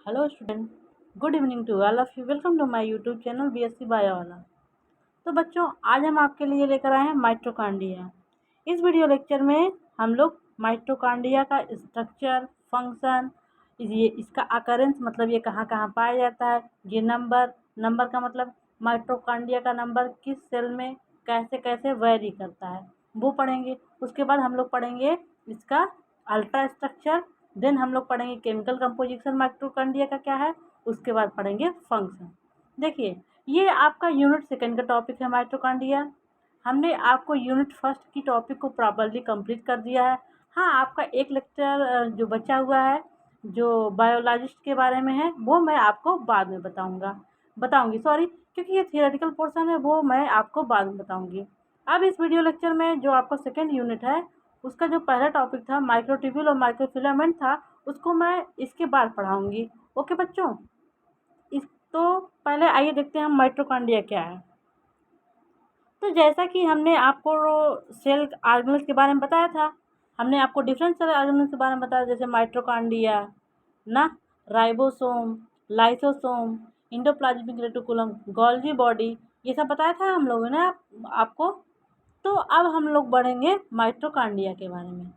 Hello student, good evening to all of you. Welcome to my YouTube channel BSc bio वाला। तो बच्चों, आज हम आपके लिए लेकर आए हैं माइटोकॉन्ड्रिया। इस वीडियो लेक्चर में हम लोग माइटोकॉन्ड्रिया का स्ट्रक्चर, फंक्शन, ये इसका अकरेंस मतलब ये कहाँ कहाँ पाया जाता है, ये नंबर का मतलब माइटोकॉन्ड्रिया का नंबर किस सेल में कैसे कैसे वेरी करता है, वो पढ़ेंगे। उसके बाद हम लोग पढ़ेंगे इसका अल्ट्रा स्ट्रक्चर। देन हम लोग पढ़ेंगे केमिकल कंपोजिशन माइटोकॉन्ड्रिया का क्या है। उसके बाद पढ़ेंगे फंक्शन। देखिए, ये आपका यूनिट सेकंड का टॉपिक है माइटोकॉन्ड्रिया। हमने आपको यूनिट फर्स्ट की टॉपिक को प्रॉपर्ली कंप्लीट कर दिया है। हाँ, आपका एक लेक्चर जो बचा हुआ है, जो बायोलॉजिस्ट के बारे में है, वो मैं आपको बाद में बताऊंगी सॉरी, क्योंकि ये थियोरेटिकल पोर्शन है, वो मैं आपको बाद में बताऊंगी। अब इस वीडियो लेक्चर में जो आपका सेकेंड यूनिट है, उसका जो पहला टॉपिक था माइक्रोट्यूब्यूल और माइक्रोफिलामेंट था, उसको मैं इसके बाद पढ़ाऊंगी। ओके बच्चों, इस तो पहले आइए देखते हैं हम माइटोकॉन्ड्रिया क्या है। तो जैसा कि हमने आपको सेल ऑर्गेनेल्स के बारे में बताया था, हमने आपको डिफरेंट सेल ऑर्गेनेल्स के बारे में बताया, जैसे माइटोकॉन्ड्रिया ना, ribosome, lysosome, endoplasmic reticulum, Golgi body, ये सब बताया था हम लोगों ने आपको। तो अब हम लोग बढ़ेंगे माइटोकॉन्ड्रिया के बारे में।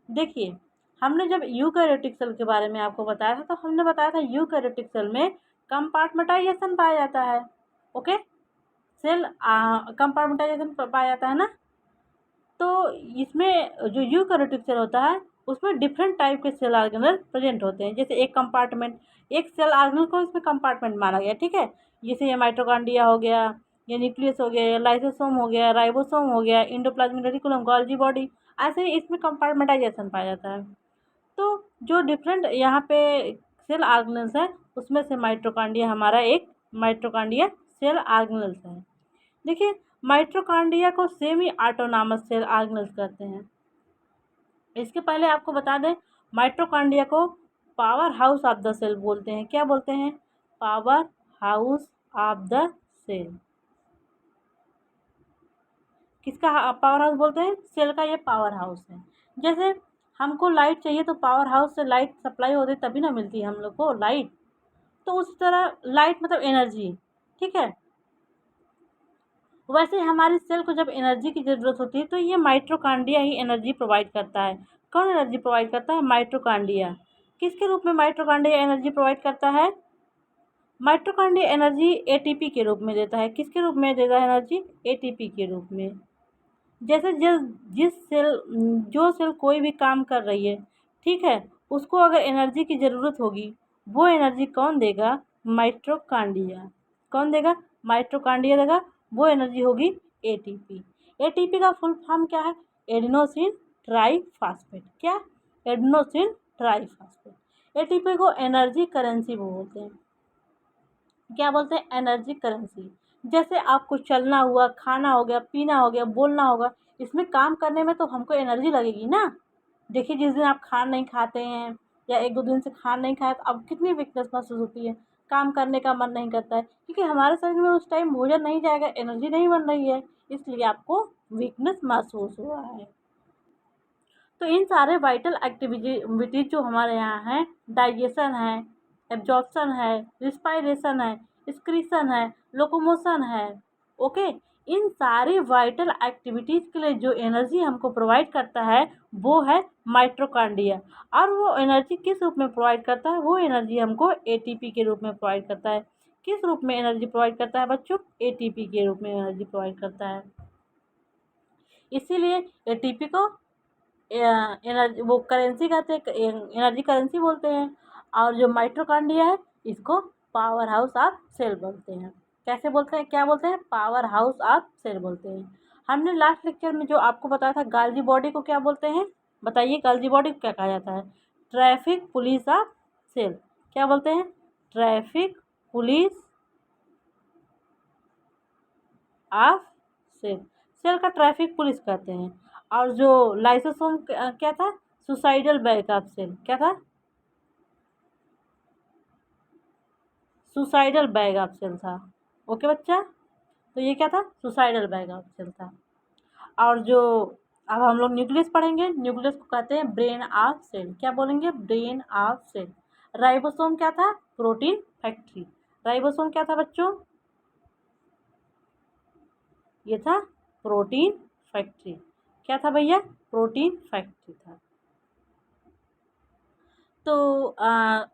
देखिए, हमने जब यूकैरियोटिक सेल के बारे में आपको बताया था, तो हमने बताया था यूकैरियोटिक सेल में कंपार्टमेंटाइजेशन पाया जाता है। ओके, सेल कंपार्टमेंटाइजेशन पाया जाता है ना। तो इसमें जो यूकैरियोटिक सेल होता है, उसमें डिफरेंट टाइप के सेल ऑर्गेनल प्रेजेंट होते हैं। जैसे एक कंपार्टमेंट, एक सेल ऑर्गेनल को इसमें कंपार्टमेंट माना गया, ठीक है। जैसे ये माइटोकॉन्ड्रिया हो गया, ये न्यूक्लियस हो गया, ये लाइसोसोम हो गया, राइबोसोम हो गया, इंडोप्लाज्मिक रेटिकुलम, गोल्गी बॉडी, ऐसे ही इसमें कंपार्टमेंटाइजेशन पाया जाता है। तो जो डिफरेंट यहाँ पे सेल ऑर्गेनल्स है, उसमें से माइटोकॉन्ड्रिया हमारा एक माइटोकॉन्ड्रिया सेल ऑर्गेनल्स है। देखिए, माइटोकॉन्ड्रिया को सेमी ऑटोनॉमस सेल ऑर्गेनल्स कहते हैं। इसके पहले आपको बता दें, माइटोकॉन्ड्रिया को power house of the cell बोलते हैं। क्या बोलते हैं? Power house of the cell. किसका पावर हाउस बोलते हैं? सेल का ये पावर हाउस है। जैसे हमको लाइट चाहिए, तो पावर हाउस से लाइट सप्लाई होती तभी ना मिलती है हम लोग को लाइट। तो उस तरह लाइट मतलब एनर्जी, ठीक है। वैसे हमारी सेल को जब एनर्जी की ज़रूरत होती है, तो ये माइटोकॉन्ड्रिया ही एनर्जी प्रोवाइड करता है। कौन एनर्जी प्रोवाइड करता है? माइटोकॉन्ड्रिया। किसके रूप में माइटोकॉन्ड्रिया एनर्जी प्रोवाइड करता है? माइटोकॉन्ड्रिया एनर्जी एटीपी के रूप में देता है। किसके रूप में देता है एनर्जी? एटीपी के रूप में। जैसे जिस सेल, जो सेल कोई भी काम कर रही है, ठीक है, उसको अगर एनर्जी की ज़रूरत होगी, वो एनर्जी कौन देगा? माइटोकॉन्ड्रिया। कौन देगा? माइटोकॉन्ड्रिया देगा। वो एनर्जी होगी एटीपी। एटीपी का फुल फॉर्म क्या है? Adenosine triphosphate. क्या? Adenosine triphosphate. एटीपी को एनर्जी करेंसी बोलते हैं। क्या बोलते हैं? Energy currency. जैसे आपको चलना हुआ, खाना हो गया, पीना हो गया, बोलना होगा, इसमें काम करने में तो हमको एनर्जी लगेगी ना। देखिए, जिस दिन आप खाना नहीं खाते हैं या एक दो दिन से खाना नहीं खाए, तो अब कितनी वीकनेस महसूस होती है, काम करने का मन नहीं करता है, क्योंकि हमारे शरीर में उस टाइम भोजन नहीं जाएगा, एनर्जी नहीं बन रही है, इसलिए आपको वीकनेस महसूस हो रहा है। तो इन सारे वाइटल एक्टिविटीज जो हमारे यहाँ हैं, डाइजेशन है, एब्जॉर्प्शन है, रिस्पायरेशन है, एक्सक्रीशन है, लोकोमोशन है, ओके, इन सारी वाइटल एक्टिविटीज़ के लिए जो एनर्जी हमको प्रोवाइड करता है, वो है माइटोकॉन्ड्रिया। और वो एनर्जी किस रूप में प्रोवाइड करता है? वो एनर्जी हमको एटीपी के रूप में प्रोवाइड करता है। किस रूप में एनर्जी प्रोवाइड करता है बच्चों? एटीपी के रूप में एनर्जी प्रोवाइड करता है। इसीलिए एटीपी को एनर्जी वो करेंसी कहते हैं, एनर्जी करेंसी बोलते हैं। और जो माइटोकॉन्ड्रिया है, इसको पावर हाउस ऑफ सेल बोलते हैं। कैसे बोलते हैं? क्या बोलते हैं? पावर हाउस ऑफ सेल बोलते हैं। हमने लास्ट लेक्चर में जो आपको बताया था, गोल्गी बॉडी को क्या बोलते हैं? बताइए, गोल्गी बॉडी को क्या कहा जाता है? Traffic police of cell. क्या बोलते हैं? Traffic police of cell. Cell का ट्रैफिक पुलिस कहते हैं। और जो लाइसोसोम क्या था? Suicidal bag of cell. क्या था? सुसाइडल बैग ऑफ सेल था। ओके बच्चा, तो ये क्या था? सुसाइडल बैग ऑफ सेल था। और जो अब हम लोग न्यूक्लियस पढ़ेंगे, न्यूक्लियस को कहते हैं ब्रेन ऑफ सेल। क्या बोलेंगे? Brain of cell. राइबोसोम क्या था? Protein factory. राइबोसोम क्या था बच्चों? ये था प्रोटीन फैक्ट्री। क्या था भैया? प्रोटीन फैक्ट्री था। तो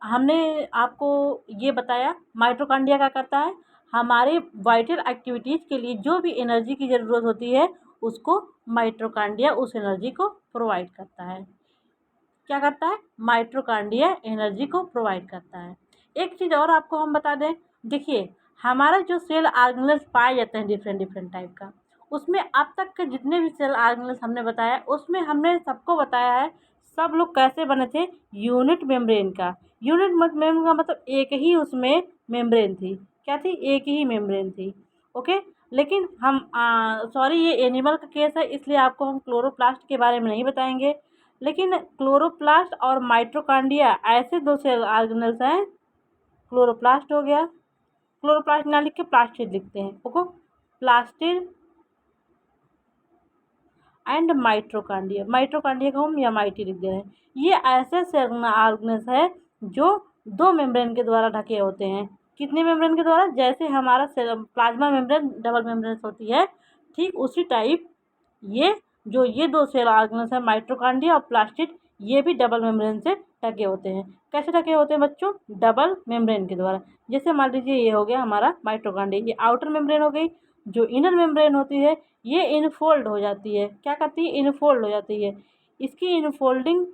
हमने आपको ये बताया माइटोकॉन्ड्रिया क्या करता है। हमारे वाइटल एक्टिविटीज़ के लिए जो भी एनर्जी की ज़रूरत होती है उसको माइटोकॉन्ड्रिया उस एनर्जी को प्रोवाइड करता है। क्या करता है? माइटोकॉन्ड्रिया एनर्जी को प्रोवाइड करता है। एक चीज़ और आपको हम बता दें, देखिए हमारा जो सेल ऑर्गेनेल्स पाए जाते हैं डिफरेंट डिफरेंट टाइप का, उसमें अब तक के जितने भी सेल ऑर्गेनेल्स हमने बताया उसमें हमने सबको बताया है सब लोग कैसे बने थे, यूनिट मेम्ब्रेन का। यूनिट मेम्ब्रेन का मतलब एक ही उसमें मेम्ब्रेन थी। क्या थी? एक ही मेम्ब्रेन थी। ओके। लेकिन हम सॉरी ये एनिमल का केस है इसलिए आपको हम क्लोरोप्लास्ट के बारे में नहीं बताएंगे। लेकिन क्लोरोप्लास्ट और माइटोकॉन्ड्रिया ऐसे दो सेल ऑर्गेनेल्स हैं। क्लोरोप्लास्ट हो गया, क्लोरोप्लास्ट ना लिख के प्लास्टिड लिखते हैं, okay. Plastid and mitochondria, mitochondria को हम एमआईटी लिख दे रहे हैं। ये ऐसे सेल ऑर्गेनेल्स है जो दो मेम्ब्रेन के द्वारा ढके होते हैं। कितने मेम्ब्रेन के द्वारा? जैसे हमारा cell plasma membrane double membrane होती है, ठीक उसी टाइप ये दो सेल ऑर्गेनेल्स है माइटोकॉन्ड्रिया और प्लास्टिड, ये भी डबल मेम्ब्रेन से ढके होते हैं। कैसे ढके होते हैं बच्चों? डबल मेम्ब्रेन के द्वारा। जैसे मान लीजिए ये हो गया हमारा माइटोकॉन्ड्रिया, ये आउटर मेम्ब्रेन हो गई। जो इनर मेम्ब्रेन होती है ये इनफोल्ड हो जाती है। क्या करती है? इनफोल्ड हो जाती है। इसकी इनफोल्डिंग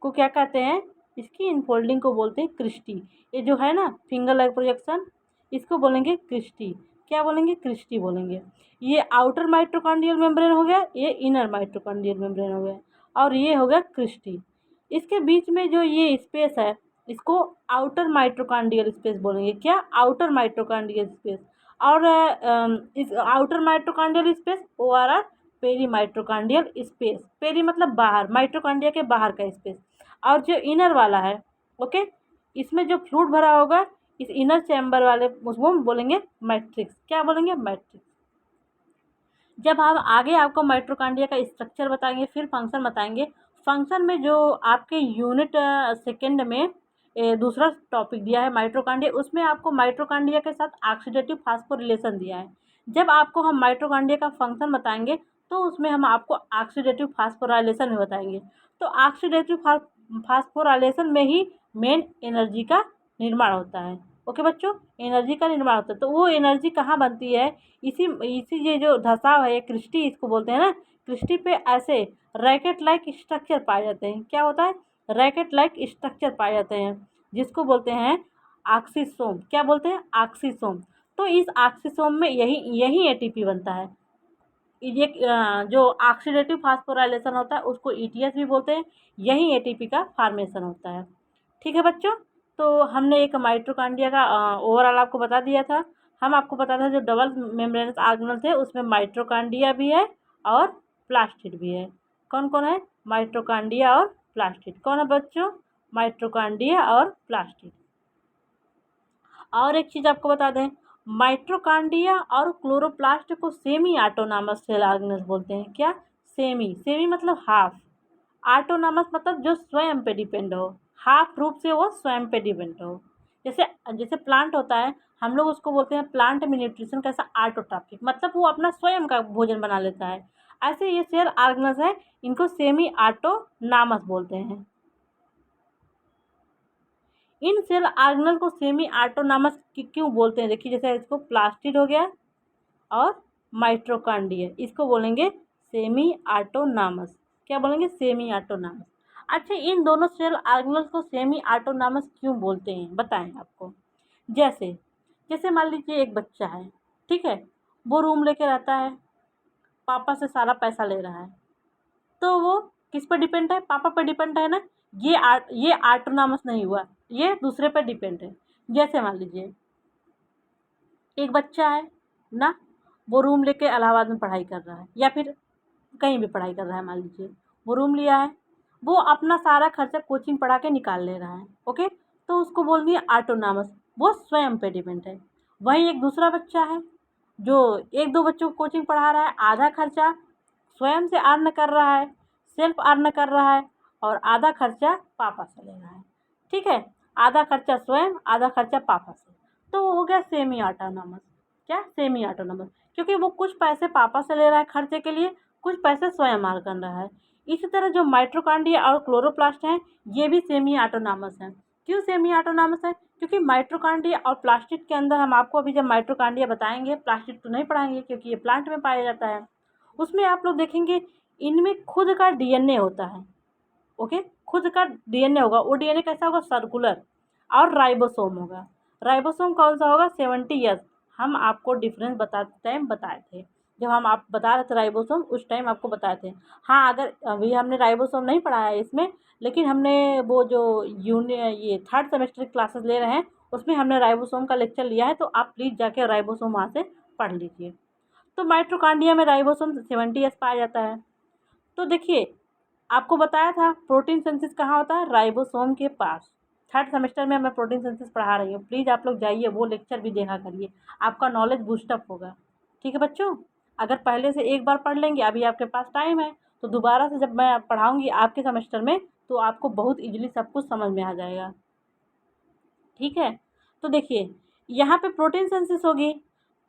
को क्या कहते हैं? इसकी इनफोल्डिंग को बोलते हैं क्रिस्टी। ये जो है ना फिंगर लाइक प्रोजेक्शन, इसको बोलेंगे क्रिस्टी। क्या बोलेंगे? क्रिस्टी बोलेंगे। ये आउटर माइटोकॉन्ड्रियल मेम्ब्रेन हो गया, ये इनर माइटोकॉन्ड्रियल मेम्ब्रेन हो गया, और ये हो गया क्रिस्टी। इसके बीच में जो ये स्पेस है इसको आउटर माइटोकॉन्ड्रियल स्पेस बोलेंगे। क्या? Outer mitochondrial space. और इस outer mitochondrial space ORR peri mitochondrial space. Peri मतलब बाहर, माइटोकॉन्ड्रिया के बाहर का स्पेस। और जो इनर वाला है, ओके, इसमें जो फ्लूइड भरा होगा इस इनर चैम्बर वाले उसको हम बोलेंगे मैट्रिक्स। क्या बोलेंगे? मैट्रिक्स। जब हम आगे आपको माइटोकॉन्ड्रिया का स्ट्रक्चर बताएंगे फिर फंक्शन बताएंगे। फंक्शन में जो आपके यूनिट सेकेंड में दूसरा टॉपिक दिया है माइटोकॉन्ड्रिया, उसमें आपको माइटोकॉन्ड्रिया के साथ ऑक्सीडेटिव फास्फोरिलेशन दिया है। जब आपको हम माइटोकॉन्ड्रिया का फंक्शन बताएंगे तो उसमें हम आपको ऑक्सीडेटिव फास्फोराइलेशन भी बताएंगे। तो ऑक्सीडेटिव फास्फोराइलेशन में ही मेन एनर्जी का निर्माण होता है। ओके बच्चों, एनर्जी का निर्माण होता है। तो वो एनर्जी कहाँ बनती है? इसी इसी ये जो धसाव है, ये क्रिस्टी इसको बोलते हैं ना, क्रिस्टी पे ऐसे रैकेट लाइक स्ट्रक्चर पाए जाते हैं। क्या होता है? रैकेट लाइक स्ट्रक्चर पाए जाते हैं जिसको बोलते हैं ऑक्सीसोम। क्या बोलते हैं? ऑक्सीसोम। तो इस ऑक्सीसोम में यही यही एटीपी बनता है। ये जो ऑक्सीडेटिव फास्फोराइलेशन होता है उसको ETS भी बोलते हैं। यही एटीपी का फॉर्मेशन होता है। ठीक है बच्चों, तो हमने एक माइटोकॉन्ड्रिया का ओवरऑल आपको बता दिया था। हम आपको बता था जो डबल मेम्ब्रेनस ऑर्गेनेल थे उसमें माइटोकॉन्ड्रिया भी है और प्लास्टिड भी है। कौन कौन है? माइटोकॉन्ड्रिया और प्लास्टिड। कौन है बच्चों? माइटोकॉन्ड्रिया और प्लास्टिड। और एक चीज़ आपको बता दें, माइटोकॉन्ड्रिया और क्लोरोप्लास्ट को सेमी ऑटोनॉमस सेल ऑर्गेनेल्स बोलते हैं। क्या? सेमी। सेमी मतलब हाफ, ऑटोनॉमस मतलब जो स्वयं पे डिपेंड हो, हाफ रूप से वो स्वयं पे डिपेंड हो। जैसे जैसे प्लांट होता है, हम लोग उसको बोलते हैं प्लांट में न्यूट्रिशन कैसा? ऑटोट्रॉफिक, मतलब वो अपना स्वयं का भोजन बना लेता है। ऐसे ये सेल ऑर्गेनेल्स है, इनको सेमी ऑटोनॉमस बोलते हैं। इन सेल ऑर्गेनेल को सेमी ऑटोनॉमस क्यों बोलते हैं? देखिए जैसे इसको प्लास्टिड हो गया और माइटोकॉन्ड्रिया, इसको बोलेंगे सेमी ऑटोनॉमस। क्या बोलेंगे? Semi autonomous. अच्छा, इन दोनों सेल ऑर्गेनेल्स को सेमी ऑटोनॉमस क्यों बोलते हैं बताएं आपको। जैसे जैसे मान लीजिए एक बच्चा है, ठीक है, वो रूम लेके रहता है, पापा से सारा पैसा ले रहा है, तो वो किस पर डिपेंड है? पापा पर डिपेंड है ना। ये ऑटोनॉमस नहीं हुआ, ये दूसरे पर डिपेंड है। जैसे मान लीजिए एक बच्चा है ना, वो रूम लेके इलाहाबाद में पढ़ाई कर रहा है या फिर कहीं भी पढ़ाई कर रहा है, मान लीजिए वो रूम लिया है, वो अपना सारा खर्चा कोचिंग पढ़ा के निकाल ले रहा है, ओके, तो उसको बोल दिया ऑटोनॉमस, वो स्वयं पे डिपेंड है। वहीं एक दूसरा बच्चा है जो एक दो बच्चों को कोचिंग पढ़ा रहा है, आधा खर्चा स्वयं से अर्न कर रहा है, सेल्फ अर्न कर रहा है, और आधा खर्चा पापा से ले रहा है। ठीक है, आधा खर्चा स्वयं, आधा खर्चा पापा से, तो वो हो गया सेमी ऑटोनॉमस। क्या? सेमी ऑटोनॉमस, क्योंकि वो कुछ पैसे पापा से ले रहा है खर्चे के लिए, कुछ पैसे स्वयं मार कर रहा है। इसी तरह जो माइटोकॉन्ड्रिया और क्लोरोप्लास्ट हैं, ये भी सेमी ऑटोनॉमस हैं। क्यों सेमी ऑटोनॉमस है? क्योंकि माइटोकॉन्ड्रिया और प्लास्टिड के अंदर, हम आपको अभी जब माइटोकॉन्ड्रिया बताएंगे, प्लास्टिड तो नहीं पढ़ाएंगे क्योंकि ये प्लांट में पाया जाता है, उसमें आप लोग देखेंगे इनमें खुद का डीएनए होता है। ओके, खुद का डीएनए होगा। वो डीएनए कैसा होगा? सर्कुलर। और राइबोसोम होगा। राइबोसोम कौन सा होगा? 70S। हम आपको डिफरेंस बताते टाइम बताए थे, जब हम आप बता रहे थे राइबोसोम, उस टाइम आपको बताए थे। हाँ, अगर अभी हमने राइबोसोम नहीं पढ़ाया है इसमें, लेकिन हमने वो जो ये थर्ड सेमेस्टर की क्लासेस ले रहे हैं, उसमें हमने राइबोसोम का लेक्चर लिया है, तो आप प्लीज़ जाके राइबोसोम वहाँ से पढ़ लीजिए। तो माइटोकॉन्ड्रिया में राइबोसोम 70S पाया जाता है। तो देखिए, आपको बताया था प्रोटीन सिंथेसिस कहाँ होता है? राइबोसोम के पास। थर्ड सेमेस्टर में मैं प्रोटीन सिंथेसिस पढ़ा रही हूँ, प्लीज़ आप लोग जाइए, वो लेक्चर भी देखा करिए, आपका नॉलेज बूस्टअप होगा। ठीक है बच्चों, अगर पहले से एक बार पढ़ लेंगे, अभी आपके पास टाइम है, तो दोबारा से जब मैं पढ़ाऊँगी आपके सेमेस्टर में, तो आपको बहुत ईजिली सब कुछ समझ में आ जाएगा। ठीक है, तो देखिए यहाँ पे प्रोटीन सिंथेसिस होगी,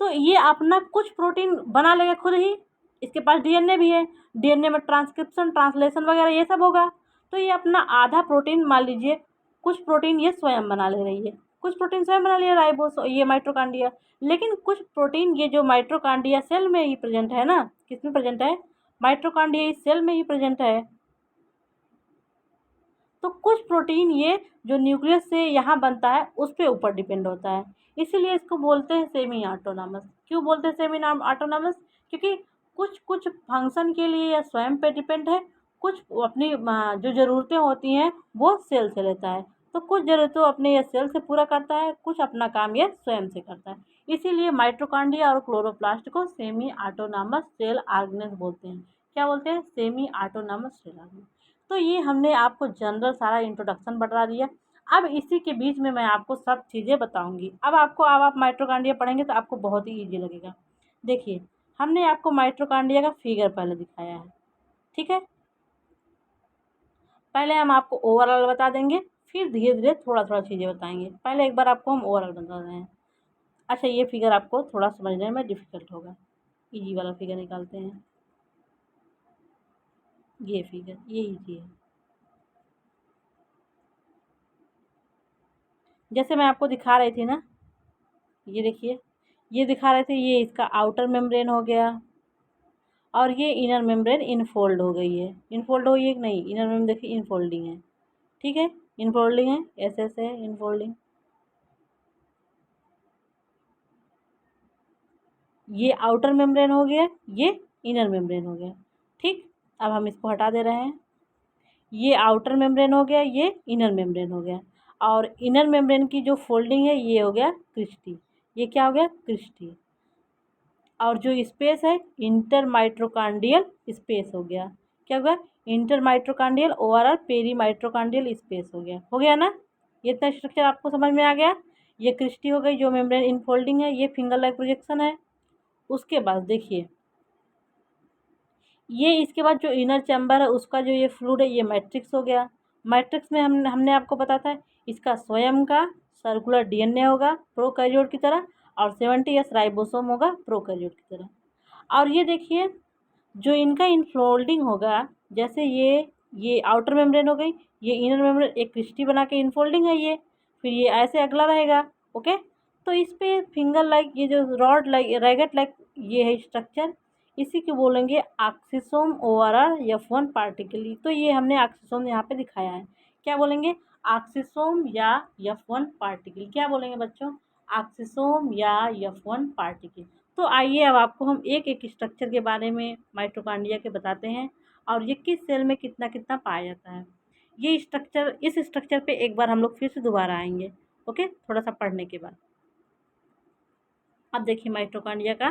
तो ये अपना कुछ प्रोटीन बना लेगा खुद ही। इसके पास डीएनए भी है, डीएनए में ट्रांसक्रिप्शन, ट्रांसलेशन वगैरह ये सब होगा। तो ये अपना आधा प्रोटीन, मान लीजिए कुछ प्रोटीन ये स्वयं बना ले रही है, कुछ प्रोटीन स्वयं बना लिया राइबोस, ये माइटोकॉन्ड्रिया। लेकिन कुछ प्रोटीन ये जो माइटोकॉन्ड्रिया सेल में ही प्रेजेंट है ना, किसमें प्रेजेंट है? माइटोकॉन्ड्रिया इस सेल में ही प्रेजेंट है। तो कुछ प्रोटीन ये जो न्यूक्लियस से यहाँ बनता है उस पे ऊपर डिपेंड होता है, इसीलिए इसको बोलते हैं सेमी ऑटोनॉमस। क्यों बोलते हैं सेमी ऑटोनॉमस? क्योंकि कुछ कुछ फंक्शन के लिए यह स्वयं पे डिपेंड है, कुछ अपनी जो ज़रूरतें होती हैं वो सेल से लेता है। तो कुछ ज़रूरतें अपने यह सेल से पूरा करता है, कुछ अपना काम यह स्वयं से करता है। इसीलिए माइटोकॉन्ड्रिया और क्लोरोप्लास्ट को सेमी ऑटोनॉमस सेल ऑर्गेनेल्स बोलते हैं। क्या बोलते हैं? Semi autonomous cell organelles. तो ये हमने आपको जनरल सारा इंट्रोडक्शन बता दिया। अब इसी के बीच में मैं आपको सब चीज़ें बताऊंगी। अब आप माइटोकॉन्ड्रिया पढ़ेंगे तो आपको बहुत ही ईजी लगेगा। देखिए, हमने आपको माइटोकॉन्ड्रिया का फिगर पहले दिखाया है, ठीक है। पहले हम आपको ओवरऑल बता देंगे, फिर धीरे धीरे थोड़ा थोड़ा चीज़ें बताएंगे। पहले एक बार आपको हम ओवरऑल बता रहे हैं। अच्छा, ये फिगर आपको थोड़ा समझने में डिफ़िकल्ट होगा, ईजी वाला फिगर निकालते हैं। ये फिगर ये ईजी है। जैसे मैं आपको दिखा रही थी ना, ये देखिए, ये दिखा रहे थे, ये इसका आउटर मेम्ब्रेन हो गया, और ये इनर मेम्ब्रेन इनफोल्ड हो गई है। इनफोल्ड हो गई है कि नहीं? इनर मेम्ब्रेन देखिए इनफोल्डिंग है, ठीक है, इनफोल्डिंग है, ऐसे है इनफोल्डिंग। ये आउटर मेम्ब्रेन हो गया, ये इनर मेम्ब्रेन हो गया, ठीक। अब हम इसको हटा दे रहे हैं। ये आउटर मेम्ब्रेन हो गया, ये इनर मेम्ब्रेन हो गया, और इनर मेम्ब्रेन की जो फोल्डिंग है ये हो गया क्रिस्टी। ये क्या हो गया? क्रिस्टी। और जो स्पेस है इंटर माइट्रोकांडियल स्पेस हो गया। क्या हो गया? Inter माइट्रोकांडियल overall peri mitochondrial space हो गया ना। ये इतना स्ट्रक्चर आपको समझ में आ गया। ये क्रिस्टी हो गई, जो मेम्ब्रेन इनफोल्डिंग है, ये फिंगर लाइक प्रोजेक्शन है। उसके बाद देखिए, ये इसके बाद जो इनर चैम्बर है उसका जो ये फ्लूइड है, ये मैट्रिक्स हो गया। मैट्रिक्स में हमने आपको बताया था इसका स्वयं का सर्कुलर डीएनए होगा प्रोकैरियोट की तरह, और 70S राइबोसोम होगा प्रोकैरियोट की तरह। और ये देखिए, जो इनका इनफोल्डिंग होगा, जैसे ये आउटर मेम्ब्रेन हो गई, ये इनर मेम्ब्रेन एक क्रिस्टी बना के इनफोल्डिंग है ये, फिर ये ऐसे अगला रहेगा। ओके, तो इस पे फिंगर लाइक, ये जो रॉड लाइक रैगेट लाइक ये है स्ट्रक्चर, इसी को बोलेंगे ऑक्सीसोम ओवरऑल F1 पार्टिकली। तो ये हमने ऑक्सीसोम यहाँ पे दिखाया है। क्या बोलेंगे? ऑक्सीसोम या F1 पार्टिकल। क्या बोलेंगे बच्चों? ऑक्सीसोम या F1 पार्टिकल। तो आइए अब आपको हम एक एक स्ट्रक्चर के बारे में माइटोकॉन्ड्रिया के बताते हैं, और ये किस सेल में कितना कितना पाया जाता है। ये स्ट्रक्चर, इस स्ट्रक्चर पे एक बार हम लोग फिर से दोबारा आएंगे, ओके, थोड़ा सा पढ़ने के बाद। अब देखिए माइटोकॉन्ड्रिया का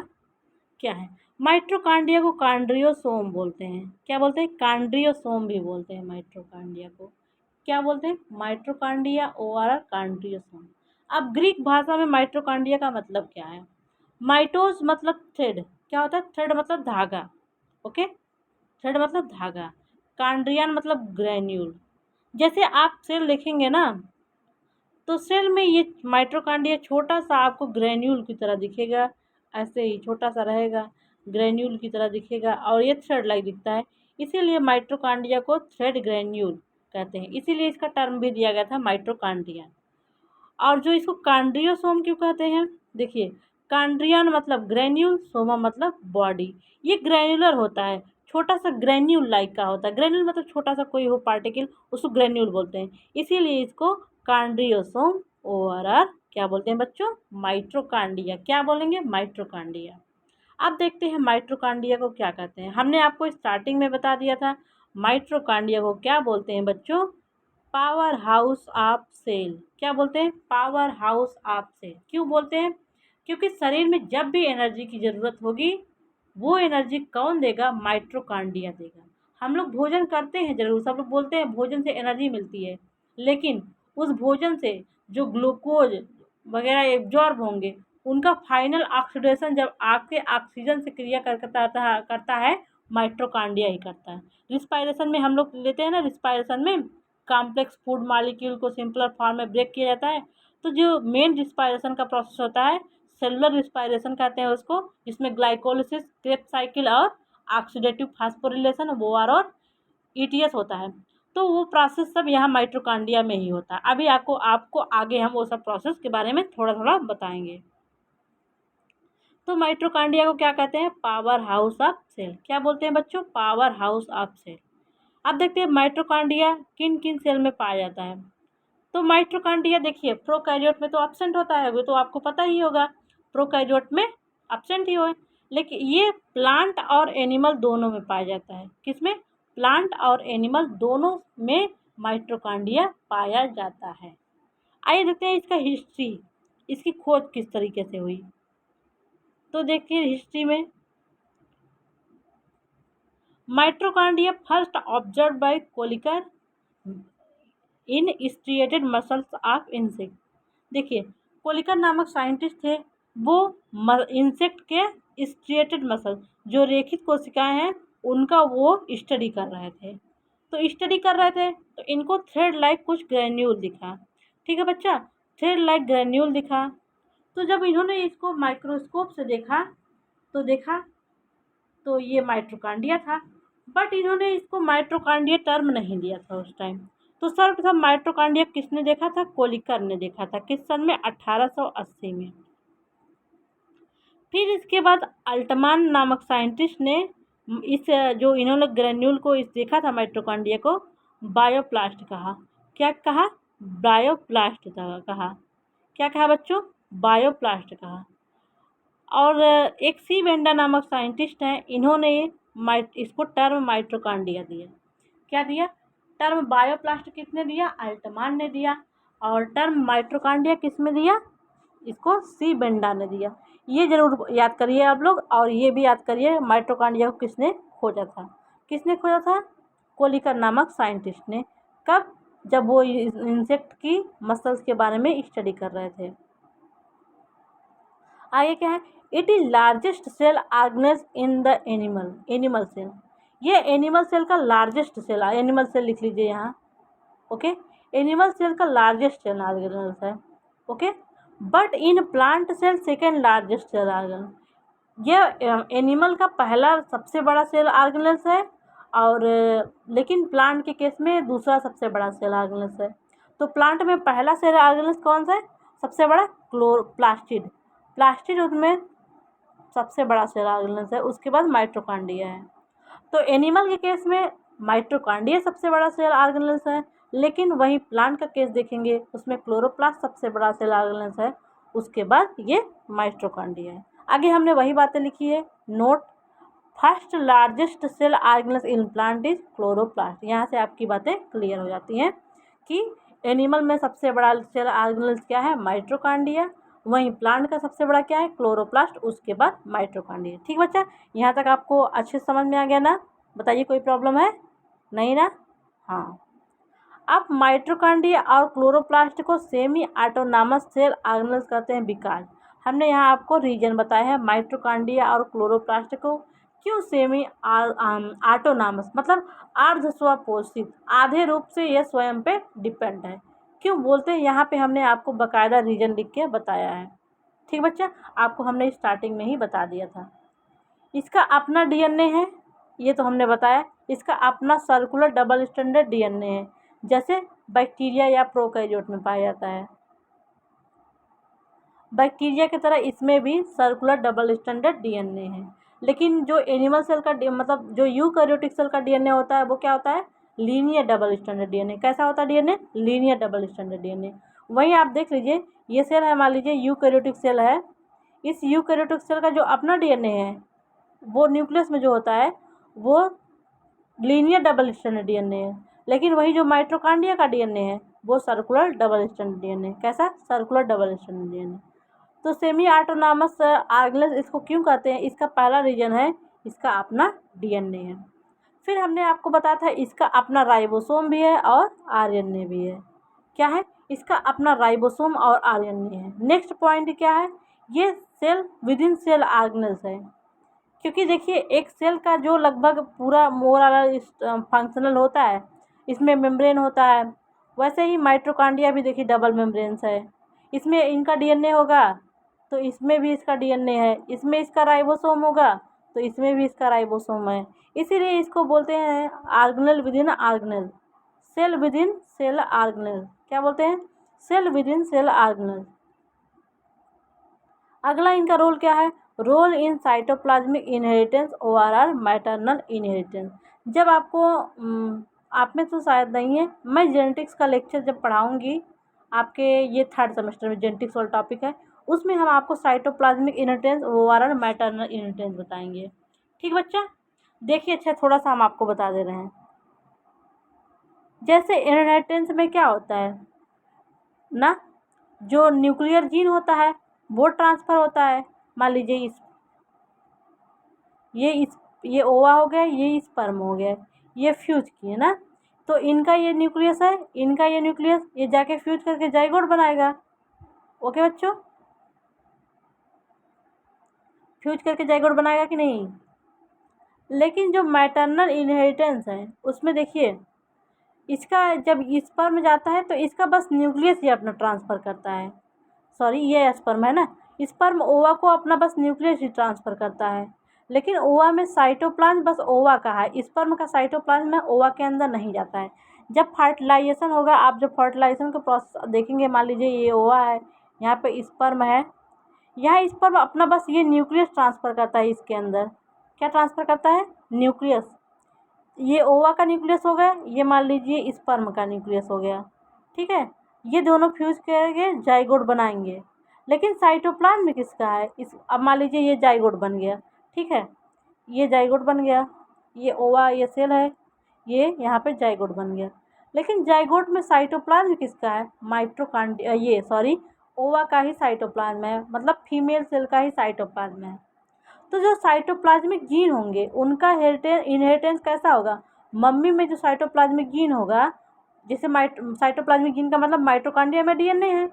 क्या है। माइटोकॉन्ड्रिया को कार्डियोसोम बोलते हैं। क्या बोलते हैं? कार्डियोसोम भी बोलते हैं माइटोकॉन्ड्रिया को। क्या बोलते हैं? माइटोकॉन्ड्रिया ओवरऑल कार्डियोसोम। अब ग्रीक भाषा में माइटोकॉन्ड्रिया का मतलब क्या है? माइटोस मतलब थ्रेड। क्या होता है? थ्रेड मतलब धागा। ओके, थ्रेड मतलब धागा। कार्डियन मतलब ग्रैन्यूल। जैसे आप सेल देखेंगे ना, तो सेल में ये माइटोकॉन्ड्रिया छोटा सा आपको ग्रेन्यूल की तरह दिखेगा, ऐसे ही छोटा सा रहेगा, ग्रेन्यूल की तरह दिखेगा और ये थ्रेड लाइक दिखता है, इसीलिए माइटोकॉन्ड्रिया को थ्रेड ग्रेन्यूल कहते हैं, इसीलिए इसका टर्म भी दिया गया था माइटोकॉन्ड्रिया। और जो इसको कॉन्ड्रियोसोम क्यों कहते हैं, देखिए कॉन्ड्रियन मतलब ग्रेन्यूल, सोमा मतलब बॉडी। ये ग्रेन्युलर होता है, छोटा सा ग्रेन्यूल लाइक का होता है, ग्रेन्यूल मतलब छोटा सा कोई हो पार्टिकल, उसको ग्रेन्यूल बोलते हैं, इसीलिए इसको कॉन्ड्रियोसोम ओवरऑल क्या बोलते हैं बच्चों, माइटोकॉन्ड्रिया। क्या बोलेंगे, माइटोकॉन्ड्रिया। अब देखते हैं माइटोकॉन्ड्रिया को क्या कहते हैं। हमने आपको स्टार्टिंग में बता दिया था माइटोकॉन्ड्रिया को क्या बोलते हैं बच्चों, पावर हाउस ऑफ सेल। क्या बोलते हैं, पावर हाउस ऑफ सेल। क्यों बोलते हैं, क्योंकि शरीर में जब भी एनर्जी की ज़रूरत होगी वो एनर्जी कौन देगा, माइटोकॉन्ड्रिया देगा। हम लोग भोजन करते हैं ज़रूर, सब लोग बोलते हैं भोजन से एनर्जी मिलती है, लेकिन उस भोजन से जो ग्लूकोज वगैरह एब्जॉर्ब होंगे उनका फाइनल ऑक्सीडेशन जब आपके ऑक्सीजन से क्रिया करता है माइटोकॉन्ड्रिया ही करता है। रिस्पायरेशन में हम लोग लेते हैं ना, रिस्पायरेशन में कॉम्प्लेक्स फूड मॉलिक्यूल को सिंपलर फॉर्म में ब्रेक किया जाता है, तो जो मेन रिस्पायरेशन का प्रोसेस होता है सेलुलर रिस्पायरेशन कहते हैं उसको, जिसमें ग्लाइकोलिसिस, क्रेब्स साइकिल और ऑक्सीडेटिव फास्फोरिलेशन और ईटीएस होता है। तो वो प्रोसेस सब यहाँ माइटोकॉन्ड्रिया में ही होता है। अभी आपको आपको आगे हम वो सब प्रोसेस के बारे में थोड़ा थोड़ा बताएंगे। तो माइटोकॉन्ड्रिया को क्या कहते हैं, पावर हाउस ऑफ सेल। क्या बोलते हैं बच्चों, पावर हाउस ऑफ सेल। अब देखते हैं माइटोकॉन्ड्रिया किन किन सेल में पाया जाता है। तो माइटोकॉन्ड्रिया देखिए प्रोकैरियोट में तो एब्सेंट होता है, वो तो आपको पता ही होगा, प्रोकैरियोट में एब्सेंट ही हो, लेकिन ये प्लांट और एनिमल दोनों में पाया जाता है। किसमें, प्लांट और एनिमल दोनों में माइटोकॉन्ड्रिया पाया जाता है। आइए देखते हैं इसका हिस्ट्री, इसकी खोज किस तरीके से हुई। तो देखिए हिस्ट्री में mitochondria first observe by Kolliker in striated muscles of insect. देखिए कोलिकर नामक साइंटिस्ट थे, वो इंसेक्ट के स्ट्रिएटेड मसल जो रेखित कोशिकाएं हैं उनका वो स्टडी कर रहे थे। तो स्टडी कर रहे थे तो इनको थ्रेड लाइक कुछ ग्रेन्यूल दिखा, ठीक है बच्चा, थ्रेड लाइक ग्रेन्यूल दिखा। तो जब इन्होंने इसको माइक्रोस्कोप से देखा तो ये माइटोकॉन्ड्रिया था, बट इन्होंने इसको माइटोकॉन्ड्रिया टर्म नहीं दिया था उस टाइम। तो सर्वप्रथम माइटोकॉन्ड्रिया किसने देखा था, कोलिकर ने देखा था। किस सन में, 1880 में। फिर इसके बाद अल्टमान नामक साइंटिस्ट ने इस जो इन्होंने ग्रेन्यूल को इस देखा था माइटोकॉन्ड्रिया को, बायोप्लास्ट कहा। क्या कहा, बायोप्लास्ट कहा। क्या कहा बच्चों, बायोप्लास्ट कहा। और एक सी बेंडा नामक साइंटिस्ट हैं, इन्होंने इसको टर्म माइटोकॉन्ड्रिया दिया। क्या दिया, टर्म बायोप्लास्ट किसने दिया, अल्टमान ने दिया। और टर्म माइटोकॉन्ड्रिया किसने दिया, इसको सी बेंडा ने दिया। ये जरूर याद करिए आप लोग, और ये भी याद करिए माइटोकॉन्ड्रिया को किसने खोजा था। किसने खोजा था, कोलिकर नामक साइंटिस्ट ने। कब, जब वो इंसेक्ट की मसल्स के बारे में स्टडी कर रहे थे। आगे क्या है, it is largest cell organelle in the animal cell. ये एनिमल सेल का लार्जेस्ट सेल, एनिमल सेल लिख लीजिए यहाँ, ओके। एनिमल सेल का लार्जेस्ट सेल ऑर्गेनल्स है, okay. But in plant cell second largest cell organelle. ये एनिमल का पहला सबसे बड़ा सेल ऑर्गेनल्स है, और लेकिन प्लांट के केस में दूसरा सबसे बड़ा सेल ऑर्गेनल्स है। तो प्लांट में पहला सेल ऑर्गेनल्स कौन सा है, सबसे बड़ा क्लोरोप्लास्टिड, प्लास्टिड उसमें सबसे बड़ा सेल ऑर्गेनल्स है, उसके बाद माइटोकॉन्ड्रिया है। तो एनिमल के केस में माइटोकॉन्ड्रिया सबसे बड़ा सेल ऑर्गेनल्स है, लेकिन वहीं प्लांट का केस देखेंगे उसमें क्लोरोप्लास्ट सबसे बड़ा सेल ऑर्गेनल्स है, उसके बाद ये माइटोकॉन्ड्रिया है। आगे हमने वही बातें लिखी है, note, first largest cell organelles in plant is chloroplast. यहाँ से आपकी बातें क्लियर हो जाती हैं कि एनिमल में सबसे बड़ा सेल ऑर्गेनल्स क्या है, माइटोकॉन्ड्रिया, वहीं प्लांट का सबसे बड़ा क्या है, क्लोरोप्लास्ट, उसके बाद माइटोकॉन्ड्रिया। ठीक बच्चा, यहाँ तक आपको अच्छे समझ में आ गया ना, बताइए कोई प्रॉब्लम है, नहीं ना। हाँ, अब माइटोकॉन्ड्रिया और क्लोरोप्लास्ट को सेमी ऑटोनॉमस सेल ऑर्गेनल्स कहते हैं, बिकॉज हमने यहाँ आपको रीजन बताया है माइटोकॉन्ड्रिया और क्लोरोप्लास्ट को क्यों सेमी ऑटोनॉमस, मतलब अर्ध स्वपोषित, आधे रूप से यह स्वयं पे डिपेंड है। क्यों बोलते हैं यहाँ पे हमने आपको बाकायदा रीज़न लिख के बताया है। ठीक बच्चा, आपको हमने स्टार्टिंग में ही बता दिया था। इसका अपना डीएनए है, ये तो हमने बताया। इसका अपना सर्कुलर डबल स्ट्रैंडेड डीएनए है, जैसे बैक्टीरिया या प्रोकैरियोट में पाया जाता है। बैक्टीरिया की तरह इसमें भी सर्कुलर डबल स्ट्रैंडेड डीएनए है। लेकिन जो एनिमल सेल का मतलब जो यूकैरियोटिक सेल का डीएनए होता है वो क्या होता है? Linear double stranded DNA. कैसा होता है DNA? Linear double stranded DNA. वहीं आप देख लीजिए, ये सेल है, मान लीजिए यूकैरियोटिक सेल है। इस यूकैरियोटिक सेल का जो अपना डीएनए है वो न्यूक्लियस में जो होता है वो लीनियर डबल स्ट्रैंडेड डीएनए है। लेकिन वही जो माइटोकॉन्ड्रिया का डीएनए है वो सर्कुलर डबल स्ट्रैंडेड डीएनए। कैसा? Circular double stranded DNA. तो सेमी ऑटोनॉमस ऑर्गेनेल इसको क्यों कहते हैं? इसका पहला रीजन है इसका अपना डीएनए है। फिर हमने आपको बताया था इसका अपना राइबोसोम भी है और आरएनए भी है। क्या है? इसका अपना राइबोसोम और आरएनए है। नेक्स्ट पॉइंट क्या है? ये cell within cell organelles है। क्योंकि देखिए एक सेल का जो लगभग पूरा मोरल फंक्शनल होता है, इसमें मेम्ब्रेन होता है। वैसे ही माइटोकॉन्ड्रिया भी देखिए डबल मेम्ब्रेन्स है। इसमें इनका डीएनए होगा तो इसमें भी इसका डीएनए है। इसमें इसका राइबोसोम होगा तो इसमें भी इसका राइबोसोम है। इसीलिए इसको बोलते हैं organelle within organelle, cell within cell organelle. क्या बोलते हैं? Cell within cell organelle. अगला इनका रोल क्या है? Role in cytoplasmic inheritance overall maternal inheritance. जब आपको आप में तो शायद नहीं है, मैं जेनेटिक्स का लेक्चर जब पढ़ाऊँगी आपके, ये थर्ड सेमेस्टर में जेनेटिक्स वाला टॉपिक है, उसमें हम आपको cytoplasmic inheritance overall maternal inheritance बताएंगे। ठीक बच्चा, देखिए अच्छा थोड़ा सा हम आपको बता दे रहे हैं। जैसे इनहेरिटेंस में क्या होता है ना, जो न्यूक्लियर जीन होता है वो ट्रांसफ़र होता है। मान लीजिए ये ओवा हो गया, ये स्पर्म हो गया, ये फ्यूज किए ना, तो इनका ये न्यूक्लियस है, इनका ये न्यूक्लियस, ये जाके फ्यूज करके जाइगोट बनाएगा। ओके बच्चों, फ्यूज करके जाइगोट बनाएगा कि नहीं? लेकिन जो मैटरनल इनहेरिटेंस है उसमें देखिए, इसका जब स्पर्म जाता है तो इसका बस न्यूक्लियस ही अपना ट्रांसफ़र करता है। सॉरी, ये स्पर्म है ना, स्पर्म ओवा को अपना बस न्यूक्लियस ही ट्रांसफ़र करता है। लेकिन ओवा में साइटोप्लाज्म बस ओवा का है, स्पर्म का साइटोप्लाज्म है ओवा के अंदर नहीं जाता है। जब फर्टिलाइजेशन होगा, आप जब फर्टिलाइजेशन का प्रोसेस देखेंगे, मान लीजिए ये ओवा है, यहाँ पे स्पर्म है, यहाँ स्पर्म अपना बस ये न्यूक्लियस ट्रांसफ़र करता है इसके अंदर। क्या ट्रांसफ़र करता है? न्यूक्लियस। ये ओवा का न्यूक्लियस हो गया, ये मान लीजिए स्पर्म का न्यूक्लियस हो गया। ठीक है, ये दोनों फ्यूज करके जाइगोट बनाएंगे। लेकिन साइटोप्लाज्म किसका है? अब मान लीजिए ये जाइगोट बन गया। ठीक है, ये जाइगोट बन गया, ये ओवा ये सेल है, ये यहाँ पे जाइगोट बन गया। लेकिन जाइगोट में साइटोप्लाज्म किसका है? माइटोकॉन्ड्रिया, ये सॉरी ओवा का ही साइटोप्लाज्म है, मतलब फीमेल सेल का ही साइटोप्लाज्म है। तो जो साइटोप्लाज्मिक जीन होंगे उनका इनहेरिटेंस कैसा होगा? मम्मी में जो साइटोप्लाज्मिक जीन होगा, जैसे साइटोप्लाज्मिक जीन का मतलब माइटोकॉन्ड्रिया में डीएनए है,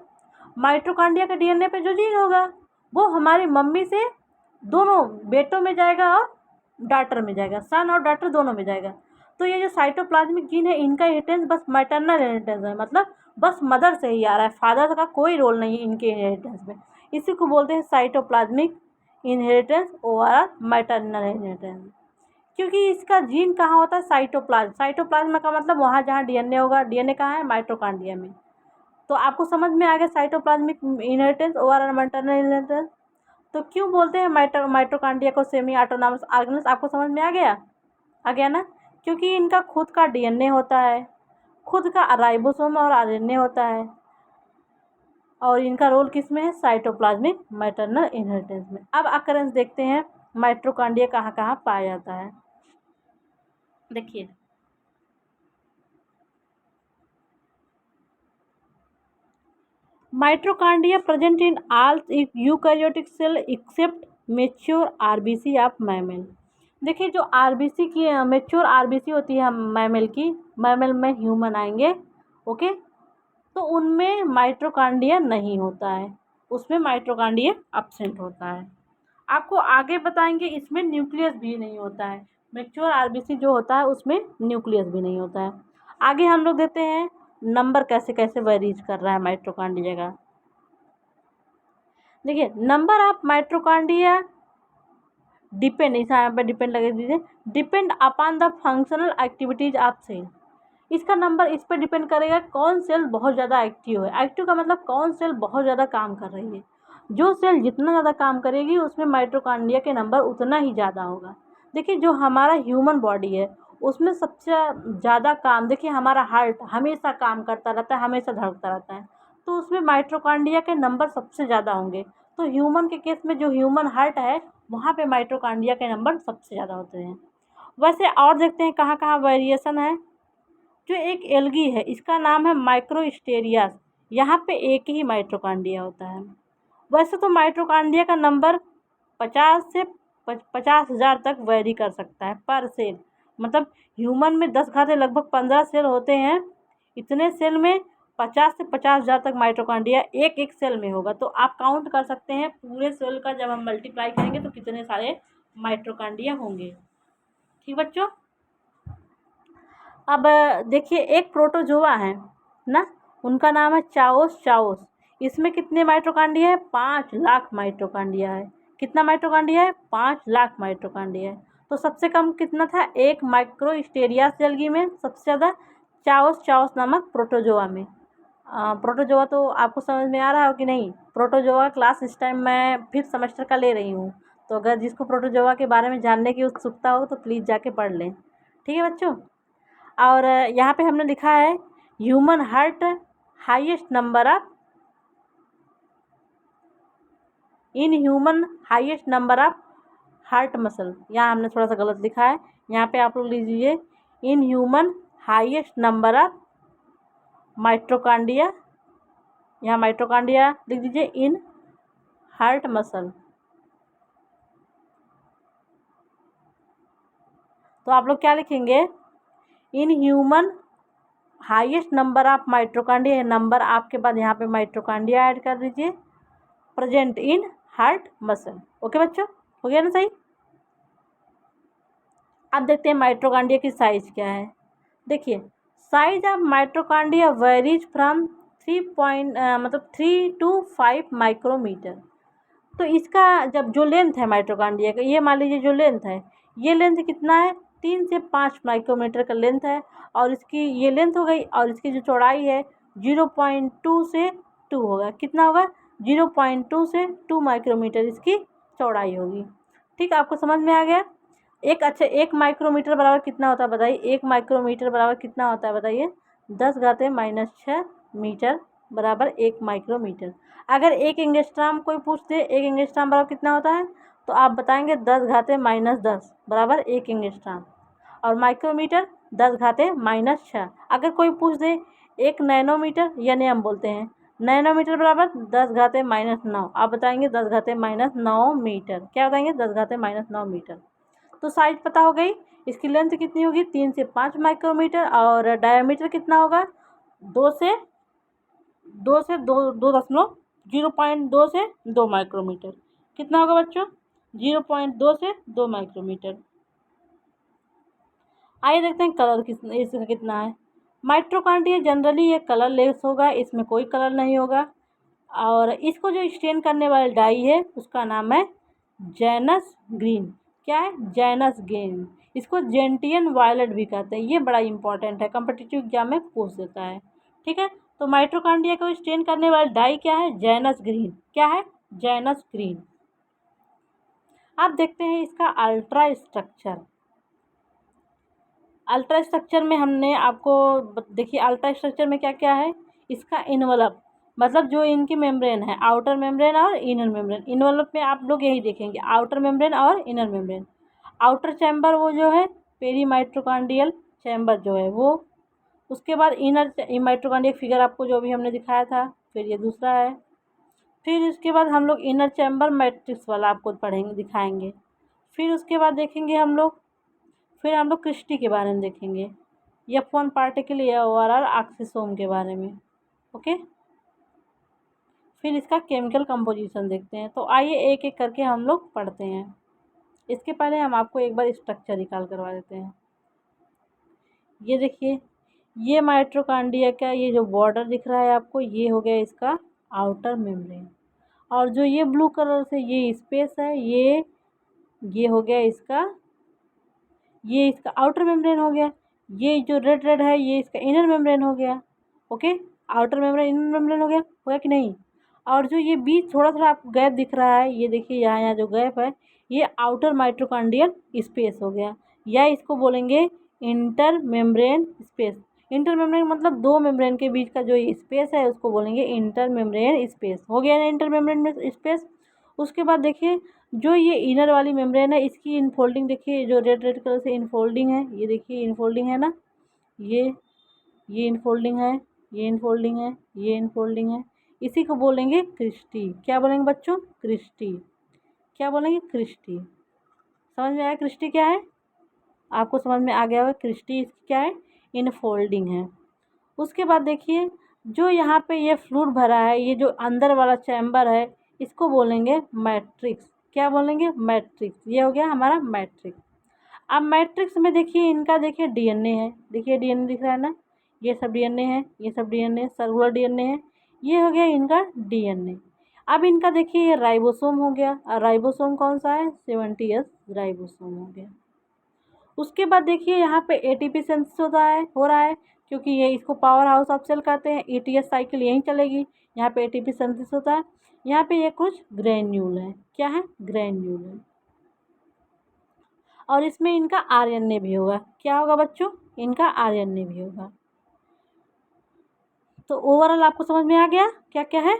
माइटोकॉन्ड्रिया के डीएनए पे जो जीन होगा वो हमारी मम्मी से दोनों बेटों में जाएगा और डॉटर में जाएगा, सन और डॉटर दोनों में जाएगा। तो ये जो साइटोप्लाज्मिक जीन है इनका इनहेरिटेंस बस मैटरनल इनहेरिटेंस है, मतलब बस मदर से ही आ रहा है, फादर का कोई रोल नहीं है इनके इनहेरिटेंस में। इसी को बोलते हैं cytoplasmic inheritance over maternal inheritance. क्योंकि इसका जीन कहाँ होता है? साइटोप्लाज्म। साइटोप्लाज्म का मतलब वहाँ जहाँ डीएनए होगा, डीएनए कहाँ है? माइटोकॉन्ड्रिया में। तो आपको समझ में आ गया cytoplasmic inheritance over maternal inheritance. तो क्यों बोलते हैं माइटोकॉन्ड्रिया को सेमी ऑटोनॉमस ऑर्गेनेल्स? आपको समझ में आ गया? आ गया ना? क्योंकि इनका खुद का डीएनए होता है, खुद का राइबोसोम और आरएनए होता है, और इनका रोल किस में है? साइटोप्लाज्मिक मैटरनल इनहेरिटेंस में। अब अकरेंस देखते हैं माइटोकॉन्ड्रिया कहाँ कहाँ पाया जाता है। देखिए, mitochondria present in all eukaryotic cell except mature RBC of mammal. देखिए जो आरबीसी की मैच्योर आरबीसी होती है मैमल की, मैमल में ह्यूमन आएंगे, ओके, तो उनमें माइटोकॉन्ड्रिया नहीं होता है, उसमें माइटोकॉन्ड्रिया एब्सेंट होता है। आपको आगे बताएंगे इसमें न्यूक्लियस भी नहीं होता है, मैच्योर आरबीसी जो होता है उसमें न्यूक्लियस भी नहीं होता है। आगे हम लोग देते हैं नंबर कैसे कैसे वेरीज कर रहा है माइटोकॉन्ड्रिया का। देखिए नंबर ऑफ माइटोकॉन्ड्रिया डिपेंड, इस यहाँ पर डिपेंड लगा दीजिए, depend upon the functional activities of cell. इसका नंबर इस पर डिपेंड करेगा कौन सेल बहुत ज़्यादा एक्टिव है। एक्टिव का मतलब कौन सेल बहुत ज़्यादा काम कर रही है। जो सेल जितना ज़्यादा काम करेगी उसमें माइटोकॉन्ड्रिया के नंबर उतना ही ज़्यादा होगा। देखिए जो हमारा ह्यूमन बॉडी है उसमें सबसे ज़्यादा काम, देखिए हमारा हार्ट हमेशा काम करता रहता है, हमेशा धड़कता रहता है, तो उसमें माइटोकॉन्ड्रिया के नंबर सबसे ज़्यादा होंगे। तो ह्यूमन के केस में जो ह्यूमन हार्ट है वहाँ पे माइटोकॉन्ड्रिया के नंबर सबसे ज़्यादा होते हैं। वैसे और देखते हैं कहाँ कहाँ वेरिएशन है। जो एक एल्गी है इसका नाम है माइक्रोस्टेरियास, यहाँ पे एक ही माइटोकॉन्ड्रिया होता है। वैसे तो माइटोकॉन्ड्रिया का नंबर 50 से 50,000 तक वेरी कर सकता है पर सेल। मतलब ह्यूमन में 10 घाते लगभग 15 सेल होते हैं, इतने सेल में 50 से 50,000 तक माइटोकॉन्ड्रिया एक एक सेल में होगा। तो आप काउंट कर सकते हैं पूरे सेल का जब हम मल्टीप्लाई करेंगे तो कितने सारे माइटोकॉन्ड्रिया होंगे। ठीक बच्चों, अब देखिए एक प्रोटोजोआ है ना, उनका नाम है चाओस चाओस। इसमें कितने माइटोकॉन्ड्रिया है? 5,00,000 माइटोकॉन्ड्रिया है। कितना माइटोकॉन्ड्रिया है? 5,00,000 माइटोकॉन्ड्रिया है। तो सबसे कम कितना था? एक माइक्रोस्टेरिया सेल्गी में, सबसे ज़्यादा चाओस चाओस नामक प्रोटोजोआ में। प्रोटोजोआ तो आपको समझ में आ रहा हो कि नहीं? प्रोटोजोआ क्लास इस टाइम मैं 5th सेमेस्टर का ले रही हूँ, तो अगर जिसको प्रोटोजोआ के बारे में जानने की उत्सुकता हो तो प्लीज़ जाके पढ़ लें। ठीक है बच्चों। और यहाँ पे हमने लिखा है human heart highest number of, in human highest number of heart muscle. यहाँ हमने थोड़ा सा गलत लिखा है, यहाँ पे आप लोग लिख दीजिए in human highest number of mitochondria, यहाँ माइटोकॉन्ड्रिया लिख दीजिए इन हार्ट मसल। तो आप लोग क्या लिखेंगे? In human highest number of mitochondria, number आपके बाद यहाँ पे माइटोकॉन्ड्रिया ऐड कर दीजिए, present in heart muscle. Okay बच्चों, हो गया ना सही? अब देखते हैं माइटोकॉन्ड्रिया की साइज क्या है। देखिए size of mitochondria varies from 3 to 5 micrometer. तो इसका जब जो लेंथ है माइटोकॉन्ड्रिया का, ये मान लीजिए जो लेंथ है, ये लेंथ कितना है? 3 से 5 माइक्रोमीटर का लेंथ है। और इसकी ये लेंथ हो गई, और इसकी जो चौड़ाई है 0.2 से 2 होगा। कितना होगा? 0.2 से 2 माइक्रोमीटर इसकी चौड़ाई होगी। ठीक, आपको समझ में आ गया? एक माइक्रोमीटर बराबर कितना होता है बताइए? एक माइक्रोमीटर बराबर कितना होता है बताइए? 10⁻⁻⁶ मीटर बराबर 1 माइक्रोमीटर। अगर एक एंगस्ट्राम कोई पूछ दे, एक एंगस्ट्राम बराबर कितना होता है, तो आप बताएंगे 10⁻⁻10 बराबर 1 एंगस्ट्राम। और माइक्रोमीटर 10⁻⁻6। अगर कोई पूछ दे 1 नैनोमीटर, यानी हम बोलते हैं नैनोमीटर बराबर 10⁻⁹ आप बताएंगे 10⁻⁹ मीटर। क्या बताएंगे? 10⁻⁹ मीटर। तो साइज पता हो गई। इसकी लेंथ कितनी होगी? 3 से 5 माइक्रोमीटर। और डायमीटर कितना होगा? 2 से 2 से 0.2 से 2 माइक्रोमीटर। कितना होगा बच्चों? 0.2 से 2 माइक्रोमीटर। आइए देखते हैं कलर इसका कितना है। माइटोकॉन्ड्रिया जनरली ये कलरलेस होगा, इसमें कोई कलर नहीं होगा। और इसको जो स्टेन करने वाली डाई है उसका नाम है जैनस ग्रीन। क्या है? Janus green. इसको जेंटियन वायलेट भी कहते हैं। ये बड़ा इंपॉर्टेंट है, कॉम्पिटिटिव एग्जाम में पूछ देता है। ठीक है, तो माइटोकॉन्ड्रिया को स्टेन करने वाली डाई क्या है? Janus green. क्या है? Janus green. अब देखते हैं इसका अल्ट्रा स्ट्रक्चर। अल्ट्रा स्ट्रक्चर में हमने आपको देखिए अल्ट्रा स्ट्रक्चर में क्या क्या है। इसका इनवलप, मतलब जो इनकी मेम्ब्रेन है, आउटर मेम्ब्रेन और इनर मेम्ब्रेन। इनवलप में आप लोग यही देखेंगे, आउटर मेम्ब्रेन और इनर मेम्ब्रेन। आउटर चैम्बर वो जो है पेरी माइटोकॉन्ड्रियल चैम्बर जो है वो। उसके बाद इनर माइटोकॉन्ड्रियल फिगर आपको जो भी हमने दिखाया था, फिर ये दूसरा है। फिर इसके बाद हम लोग इनर चैम्बर मैट्रिक्स वाला आपको पढ़ेंगे, दिखाएंगे। फिर उसके बाद देखेंगे हम लोग, फिर हम लोग क्रिस्टी के बारे में देखेंगे, F1 पार्टिकल या ओवरऑल ऑक्सीसोम के बारे में। ओके, फिर इसका केमिकल कंपोजिशन देखते हैं। तो आइए एक एक करके हम लोग पढ़ते हैं। इसके पहले हम आपको एक बार स्ट्रक्चर निकाल करवा देते हैं। ये देखिए, ये माइटोकॉन्ड्रिया का ये जो बॉर्डर दिख रहा है आपको, ये हो गया इसका आउटर मेम्ब्रेन। और जो ये ब्लू कलर से ये स्पेस है, ये हो गया इसका, ये इसका आउटर मेम्ब्रेन हो गया। ये जो रेड रेड है ये इसका इनर मेम्ब्रेन हो गया। Okay, outer membrane inner membrane हो गया कि नहीं। और जो ये बीच थोड़ा थोड़ा आपको गैप दिख रहा है, ये देखिए यहाँ यहाँ जो गैप है, ये आउटर माइटोकॉन्ड्रियल स्पेस हो गया, या इसको बोलेंगे inter membrane space. Inter membrane मतलब दो मेम्ब्रेन के बीच का जो स्पेस है उसको बोलेंगे इंटर मेम्ब्रेन स्पेस। हो गया ना इंटर मेम्ब्रेन स्पेस। उसके बाद देखिए जो ये इनर वाली मेम्ब्रेन है, इसकी इनफोल्डिंग देखिए, जो रेड रेड कलर से इनफोल्डिंग है, ये देखिए इनफोल्डिंग है ना, ये इनफोल्डिंग है, ये इनफोल्डिंग है, ये इनफोल्डिंग है। इसी को बोलेंगे क्रिस्टी। क्या बोलेंगे बच्चों? क्रिस्टी। क्या बोलेंगे? क्रिस्टी। समझ में आया क्रिस्टी क्या है? आपको समझ में आ गया होगा क्रिस्टी इसकी क्या है, इनफोल्डिंग है। उसके बाद देखिए जो यहाँ पे ये फ्लूइड भरा है, ये जो अंदर वाला चैम्बर है, इसको बोलेंगे मैट्रिक्स। क्या बोलेंगे? मैट्रिक्स। ये हो गया हमारा मैट्रिक्स। अब मैट्रिक्स में देखिए इनका देखिए डीएनए है, देखिए डीएनए दिख रहा है ना, ये सब डीएनए है, ये सब डीएनए सर्कुलर डीएनए है, ये हो गया इनका डीएनए। अब इनका देखिए ये राइबोसोम हो गया, और राइबोसोम कौन सा है? 70S राइबोसोम हो गया। उसके बाद देखिए यहाँ पे एटीपी सिंथेसिस हो रहा है, क्योंकि ये इसको पावर हाउस ऑफ सेल कहते हैं, ईटीएस साइकिल यहीं चलेगी, यहाँ पे एटीपी सिंथेसिस होता है। यहाँ पे ये कुछ ग्रेन्यूल है, क्या है? ग्रेन्यूल है। और इसमें इनका आरएनए भी होगा। क्या होगा बच्चों? इनका आरएनए भी होगा। तो ओवरऑल आपको समझ में आ गया क्या क्या है।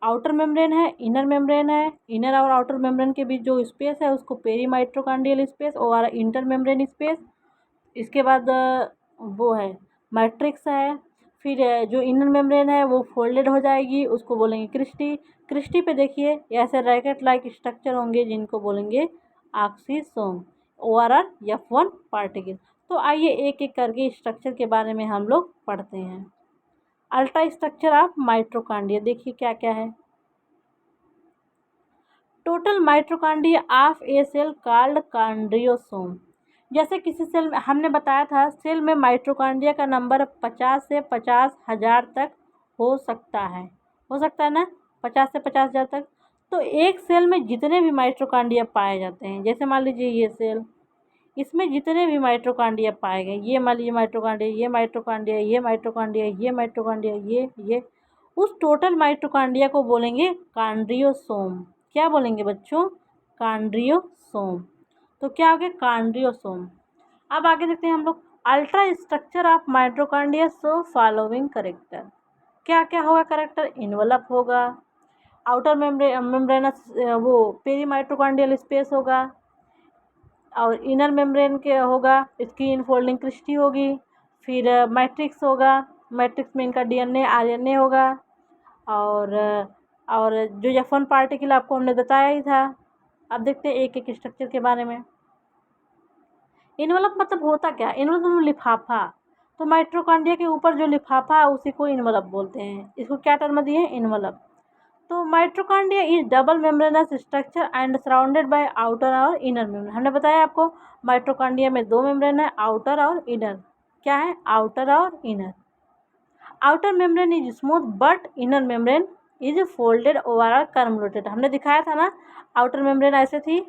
आउटर मेम्ब्रेन है, इनर मेम्ब्रेन है, इनर और आउटर मेम्ब्रेन के बीच जो स्पेस है उसको पेरी माइटोकॉन्ड्रियल स्पेस और इंटर मेम्ब्रेन स्पेस। इसके बाद वो है मैट्रिक्स है। फिर जो इनर मेम्ब्रेन है वो फोल्डेड हो जाएगी, उसको बोलेंगे क्रिस्टी। क्रिस्टी पे देखिए ऐसे रैकेट लाइक स्ट्रक्चर होंगे जिनको बोलेंगे ऑक्सीसोम, ORR-F1 पार्टिकल। तो आइए एक एक करके स्ट्रक्चर के बारे में हम लोग पढ़ते हैं। अल्ट्रा स्ट्रक्चर ऑफ माइटोकॉन्ड्रिया देखिए क्या क्या है। Total mitochondria of a cell called chondriosome. जैसे किसी सेल में हमने बताया था, सेल में माइटोकॉन्ड्रिया का नंबर 50 से 50,000 तक हो सकता है ना, 50 से 50,000 तक। तो एक सेल में जितने भी माइटोकॉन्ड्रिया पाए जाते हैं, जैसे मान लीजिए ये सेल, इसमें जितने भी माइटोकॉन्ड्रिया पाए गए, ये मान लीजिए माइटोकॉन्ड्रिया, ये माइटोकॉन्ड्रिया, ये माइटोकॉन्ड्रिया, ये माइटोकॉन्ड्रिया, ये उस टोटल माइटोकॉन्ड्रिया को बोलेंगे कॉन्ड्रियोसोम। क्या बोलेंगे बच्चों? कॉन्ड्रियोसोम। तो क्या हो गया? कॉन्ड्रियोसोम। अब आगे देखते हैं हम लोग ultra structure of mitochondria so following character. क्या क्या होगा करेक्टर? इन्वलप होगा, आउटर मेम्ब्रेनस वो पेरी माइटोकॉन्ड्रियल स्पेस होगा, और इनर मेम्ब्रेन के होगा इसकी इनफोल्डिंग क्रिस्टी होगी। फिर मैट्रिक्स होगा, मैट्रिक्स में इनका डीएनए आरएनए होगा। और जो F1 पार्टिकल आपको हमने बताया ही था। अब देखते हैं एक एक स्ट्रक्चर के बारे में। इन्वलप मतलब होता क्या? इन्वलप मतलब लिफाफा। तो माइटोकॉन्ड्रिया के ऊपर जो लिफाफा है उसी को इन्वलप बोलते हैं। इसको क्या टर्म दिए हैं? इन्वलप। तो mitochondria is double membranous structure and surrounded by outer और इनर मेम्ब्रेन। हमने बताया आपको माइटोकॉन्ड्रिया में दो मेम्ब्रेन है, आउटर और इनर। क्या है? आउटर और inner. Outer membrane is smooth but inner membrane is folded over convoluted. हमने दिखाया था ना, आउटर मेम्ब्रेन ऐसे थी,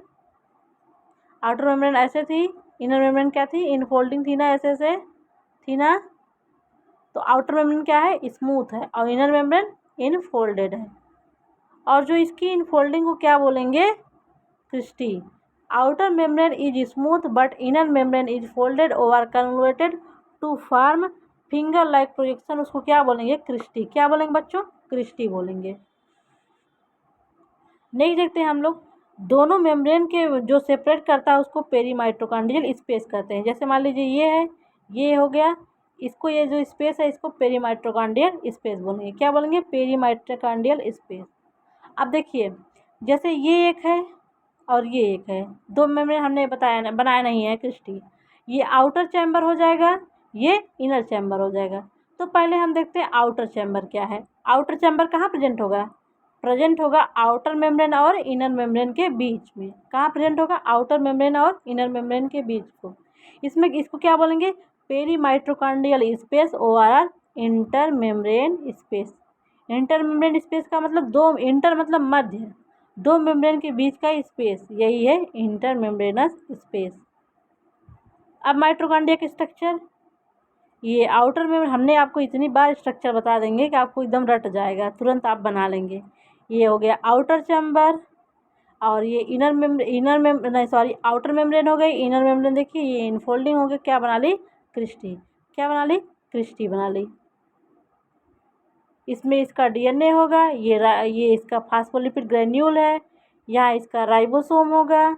आउटर मेम्ब्रेन ऐसे थी, इनर मेम्ब्रेन क्या थी? इनफोल्डिंग थी ना, ऐसे से थी ना। तो आउटर मेम्ब्रेन क्या है? स्मूथ है, और इनर मेम्ब्रेन इनफोल्डेड है। और जो इसकी इनफोल्डिंग को क्या बोलेंगे? Cristae. Outer membrane is smooth but inner membrane is folded over convoluted to form finger like projection. उसको क्या बोलेंगे? क्रिस्टी। क्या बोलेंगे बच्चों? क्रिस्टी बोलेंगे। नेक्स्ट देखते हैं हम लोग, दोनों मेम्ब्रेन के जो सेपरेट करता है उसको पेरी माइटोकॉन्ड्रियल स्पेस कहते हैं। जैसे मान लीजिए ये है, ये हो गया, इसको ये जो स्पेस है इसको पेरी माइटोकॉन्ड्रियल स्पेस बोलेंगे। क्या बोलेंगे? Peri mitochondrial space. अब देखिए जैसे ये एक है और ये एक है, दो मेम्ब्रेन हमने बनाया नहीं है क्रिस्टी। ये आउटर चैम्बर हो जाएगा, ये इनर चैम्बर हो जाएगा। तो पहले हम देखते हैं आउटर चैम्बर क्या है। आउटर चैम्बर कहाँ प्रेजेंट होगा? प्रेजेंट होगा आउटर मेम्ब्रेन और इनर मेम्ब्रेन के बीच में। कहाँ प्रेजेंट होगा? आउटर मेम्ब्रेन और इनर मेम्ब्रेन के बीच को। इसमें इसको क्या बोलेंगे? Peri mitochondrial space ORR intermembrane space. Intermembrane space का मतलब दो, इंटर मतलब मध्य, दो मेम्ब्रेन के बीच का स्पेस, यही है इंटर मेम्ब्रेनस स्पेस। अब माइट्रोकांडिया का स्ट्रक्चर, ये आउटर में हमने आपको इतनी बार स्ट्रक्चर बता देंगे कि आपको एकदम रट जाएगा, तुरंत आप बना लेंगे। ये हो गया आउटर चैम्बर, और ये आउटर मेम्ब्रेन हो गई, इनर मेम्ब्रेन देखिए ये इनफोल्डिंग हो गया, क्या बना ली, क्रिस्टी। क्या बना ली, क्रिस्टी बना ली। इसमें इसका DNA होगा, ये इसका फास्फोलिपिड ग्रेन्यूल है, यहाँ इसका राइबोसोम होगा।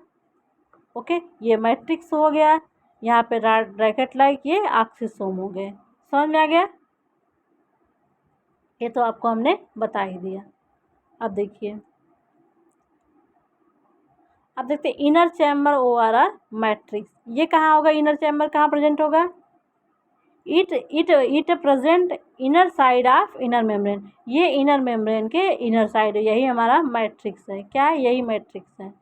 ओके, ये मैट्रिक्स हो गया, यहाँ पे ब्रैकेट लाइक ये ऑक्सीसोम हो गए। समझ में आ गया, ये तो आपको हमने बता ही दिया। अब देखिए, अब देखते हैं इनर चैम्बर ORR मैट्रिक्स। ये कहाँ होगा, इनर चैम्बर कहाँ प्रेजेंट होगा, it present inner side of inner membrane. ये इनर मेम्ब्रेन के इनर साइड, यही हमारा मैट्रिक्स है। क्या है, यही मैट्रिक्स है।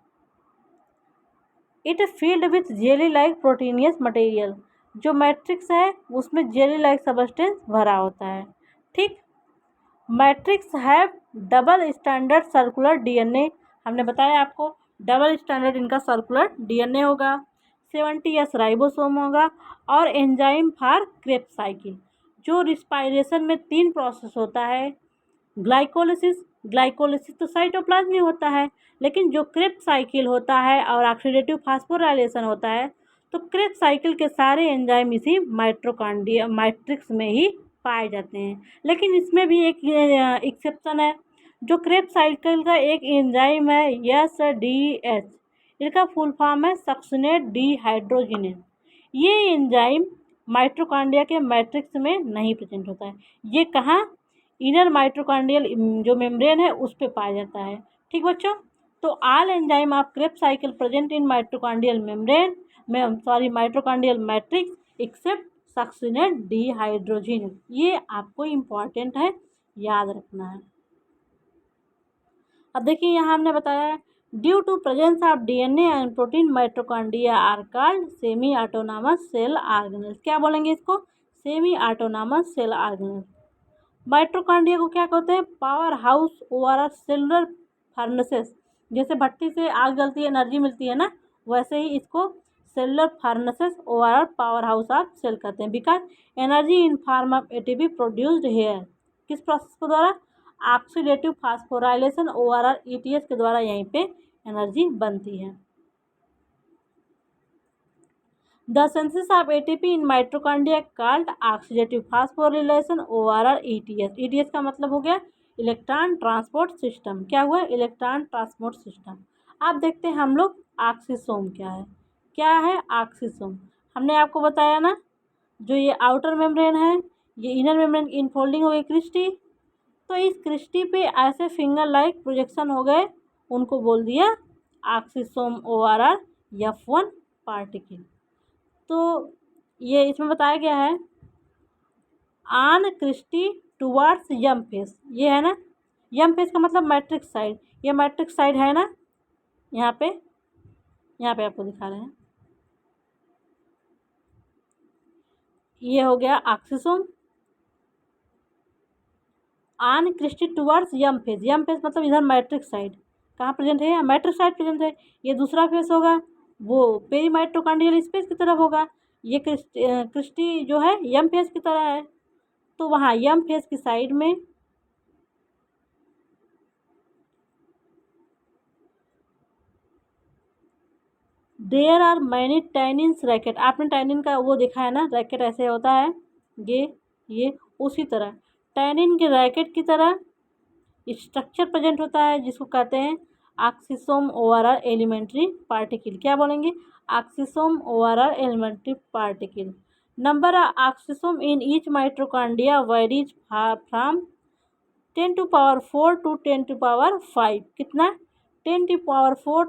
It field with jelly like proteinaceous material. जो मैट्रिक्स है उसमें जेली लाइक सबस्टेंस भरा होता है। ठीक, matrix have double standard circular DNA। हमने बताया आपको, डबल स्टैंडर्ड इनका सर्कुलर DNA होगा, 70S राइबोसोम होगा, और एंजाइम फॉर क्रेब्स साइकिल। जो रिस्पायरेशन में 3 प्रोसेस होता है, ग्लाइकोलिसिस तो साइटोप्लाज्म में होता है, लेकिन जो क्रेब्स साइकिल होता है और ऑक्सीडेटिव फास्फोराइलेशन होता है, तो क्रेब्स साइकिल के सारे एंजाइम इसी माइट्रोकांडिया मैट्रिक्स में ही पाए जाते हैं। लेकिन इसमें भी एक एक्सेप्शन है, जो क्रेब्स साइकिल का एक एंजाइम है SDH, इसका फुल फॉर्म है सक्सिनेट डिहाइड्रोजिनेज। ये एंजाइम माइट्रोकांडिया के मैट्रिक्स में नहीं प्रेजेंट होता है। ये कहाँ, इनर माइट्रोकांडियल जो मेम्ब्रेन है उस पे पाया जाता है। ठीक बच्चों, तो all enzyme of Krebs cycle present in mitochondrial membrane में mitochondrial matrix except succinate dehydrogenase. ये आपको इम्पॉर्टेंट है, याद रखना है। अब देखिए, यहाँ हमने बताया due to presence of DNA and protein mitochondria are called semi autonomous cell organelles. क्या बोलेंगे इसको, semi autonomous cell organelles. Mitochondria को क्या कहते हैं, power house ORR cellular furnaces. जैसे भट्टी से आग जलती है, एनर्जी मिलती है ना, वैसे ही इसको cellular furnaces ORR power house of cell कहते हैं। Because energy in form of ATP produced here, किस प्रोसेस के द्वारा, ऑक्सीडेटिव फास्फोराइलेशन ORR ETS के द्वारा यहीं पे एनर्जी बनती है। The synthesis of ATP in mitochondria called oxidative phosphorylation ORR ETS। ETS का मतलब हो गया इलेक्ट्रॉन ट्रांसपोर्ट सिस्टम। क्या हुआ, इलेक्ट्रॉन ट्रांसपोर्ट सिस्टम। अब देखते हैं हम लोग ऑक्सीसोम क्या है। क्या है ऑक्सीसोम, हमने आपको बताया ना, जो ये आउटर मेम्ब्रेन है, ये इनर मेम्ब्रेन की इनफोल्डिंग हो गई क्रिस्टी, तो इस क्रिस्टी पे ऐसे फिंगर लाइक प्रोजेक्शन हो गए, उनको बोल दिया ऑक्सीसोम ORR F1 पार्टिकल। तो ये इसमें बताया गया है on cristae towards M face. ये है ना, यम फेस का मतलब मैट्रिक्स साइड, ये मैट्रिक्स साइड है ना, यहाँ पे आपको दिखा रहे हैं। ये हो गया oxysome on cristae towards M face. M face मतलब इधर मैट्रिक्स साइड कहाँ प्रेजेंट है, मैट्रिक्स साइड प्रेजेंट है। ये दूसरा फेस होगा, वो पेरी माइट्रोकांडियल स्पेस की तरफ होगा। ये क्रिस्टी जो है यम फेस की तरह है, तो वहाँ यम फेस की साइड में there are many tennis racket. आपने टैनिन का वो देखा है ना, रैकेट ऐसे होता है, ये उसी तरह टैनिन के रैकेट की तरह स्ट्रक्चर प्रेजेंट होता है, जिसको कहते हैं ऑक्सीसोम ORR एलिमेंट्री पार्टिकल। क्या बोलेंगे, oxysome ORR elementary particle. Number of oxysome in each mitochondria varies from 10⁴ to 10⁵। कितना, 10⁴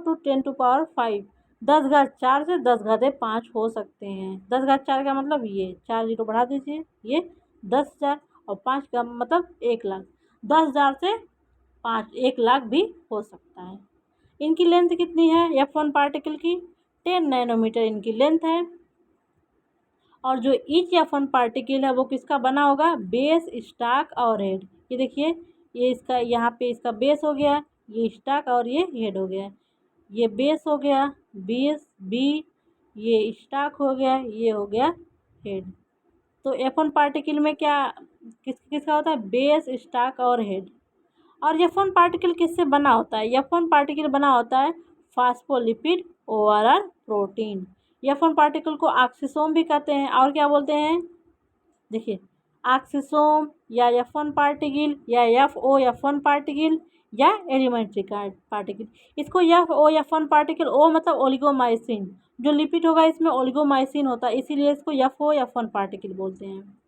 टू 10⁵। 10⁴ से 10⁵ हो सकते हैं। 10⁴ का मतलब ये 4 जीरो बढ़ा दीजिए, ये 10,000, और 5 का मतलब 1,00,000। 10,000 से 1,00,000 भी हो सकता है। इनकी लेंथ कितनी है F1 पार्टिकल की, 10 नैनोमीटर इनकी लेंथ है, और जो ईच F1 पार्टिकल है वो किसका बना होगा, बेस, स्टॉक और हेड। ये देखिए, ये इसका यहाँ पे इसका बेस हो गया, ये स्टॉक और ये हेड हो गया। ये बेस हो गया, बेस बी, ये स्टॉक हो गया, ये हो गया हेड। तो F1 पार्टिकल में क्या किसका होता है, बेस, स्टॉक और हेड। और F1 पार्टिकल किससे बना होता है, F1 पार्टिकल बना होता है फास्फोलिपिड ओवरआर प्रोटीन। F1 पार्टिकल को ऑक्सीसोम भी कहते हैं। और क्या बोलते हैं, देखिए, ऑक्सीसोम या F1 पार्टिकल या FOF1 पार्टिकल या एलिमेंट्री पार्टिकल। इसको FOF1 पार्टिकल, ओ मतलब ओलिगोमाइसिन, जो लिपिड होगा इसमें ओलिगोमाइसिन होता है, इसीलिए इसको FOF1 पार्टिकल बोलते हैं।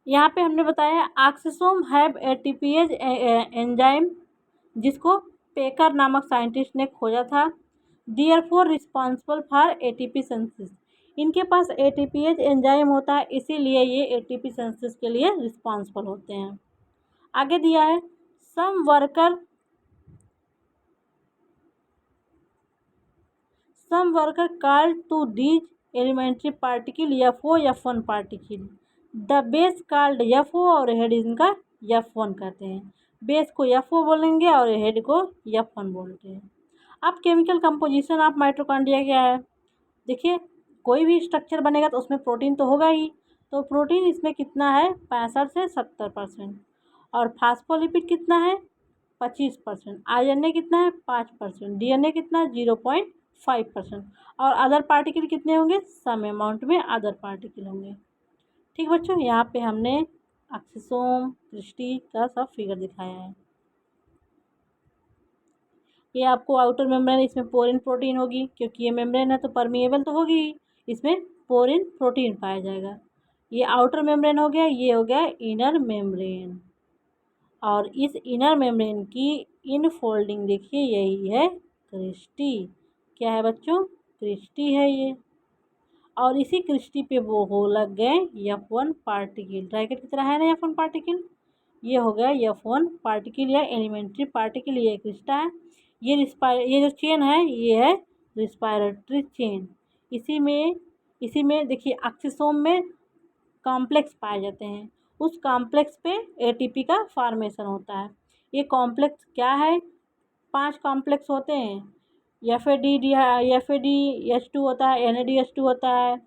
यहाँ पे हमने बताया ऑक्सीसोम हैव एटीपीएज एंजाइम, जिसको पेकर नामक साइंटिस्ट ने खोजा था। Therefore responsible for ATP synthesis, इनके पास एटीपीएज एंजाइम होता है, इसीलिए ये एटीपी सिंथेसिस के लिए रिस्पॉन्सिबल होते हैं। आगे दिया है some worker called to these elementary particle FOF1 particle. The base called FO और हेड इनका F1 कहते हैं। बेस को FO बोलेंगे और हेड को F1 बोलते हैं। अब केमिकल कंपोजिशन ऑफ माइटोकॉन्ड्रिया क्या है, देखिए, कोई भी स्ट्रक्चर बनेगा तो उसमें प्रोटीन तो होगा ही। तो प्रोटीन इसमें कितना है, 65 से 70%। और फास्फोलिपिड कितना है, 25%। RNA कितना है, 5%। DNA कितना है, 0.5%। और अदर पार्टिकल कितने होंगे, सम अमाउंट में अदर पार्टिकल होंगे। ठीक बच्चों, यहाँ पे हमने ऑक्सीसोम, क्रिस्टी का सब फिगर दिखाया है। ये आपको आउटर मेम्ब्रेन, इसमें पोरिन प्रोटीन होगी, क्योंकि ये मेम्ब्रेन है तो परमिएबल तो होगी ही, इसमें पोरिन प्रोटीन पाया जाएगा। ये आउटर मेम्ब्रेन हो गया, ये हो गया इनर मेम्ब्रेन। और इस इनर मेम्ब्रेन की इनफोल्डिंग देखिए, यही है क्रिस्टी। क्या है बच्चों, क्रिस्टी है ये। और इसी क्रिस्टी पे वो हो लग गए F1 पार्टिकल, ब्रैकेट की तरह है ना F1 पार्टिकल। ये हो गया F1 पार्टिकल या एलिमेंट्री पार्टिकल, ये क्रिस्टा है। ये जो चेन है ये है रिस्पायरेटरी चेन। इसी में देखिए ऑक्सीसोम में कॉम्प्लेक्स पाए जाते हैं, उस कॉम्प्लेक्स पे एटीपी का फॉर्मेशन होता है। ये कॉम्प्लेक्स क्या है, 5 कॉम्प्लेक्स होते हैं। FAD H2 होता है, NADH2 होता है,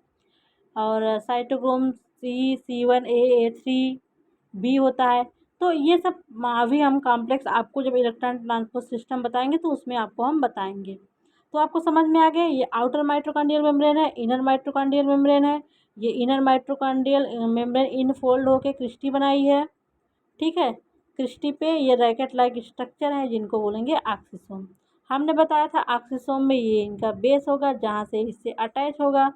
और साइटोक्रोम C1A3B होता है। तो ये सब अभी हम कॉम्प्लेक्स आपको जब इलेक्ट्रॉन ट्रांसपोर्ट सिस्टम बताएंगे तो उसमें आपको हम बताएंगे। तो आपको समझ में आ गया, ये आउटर माइटोकॉन्ड्रियल मेम्ब्रेन है, इनर माइटोकॉन्ड्रियल मेम्ब्रेन है। ये इनर माइटोकॉन्ड्रियल मेम्ब्रेन इनफोल्ड होके क्रिस्टी बनाई है। ठीक है, क्रिस्टी पे ये रैकेट लाइक स्ट्रक्चर है, जिनको बोलेंगे ऑक्सीसोम। हमने बताया था ऑक्सीसोम में ये इनका बेस होगा, जहाँ से इससे अटैच होगा।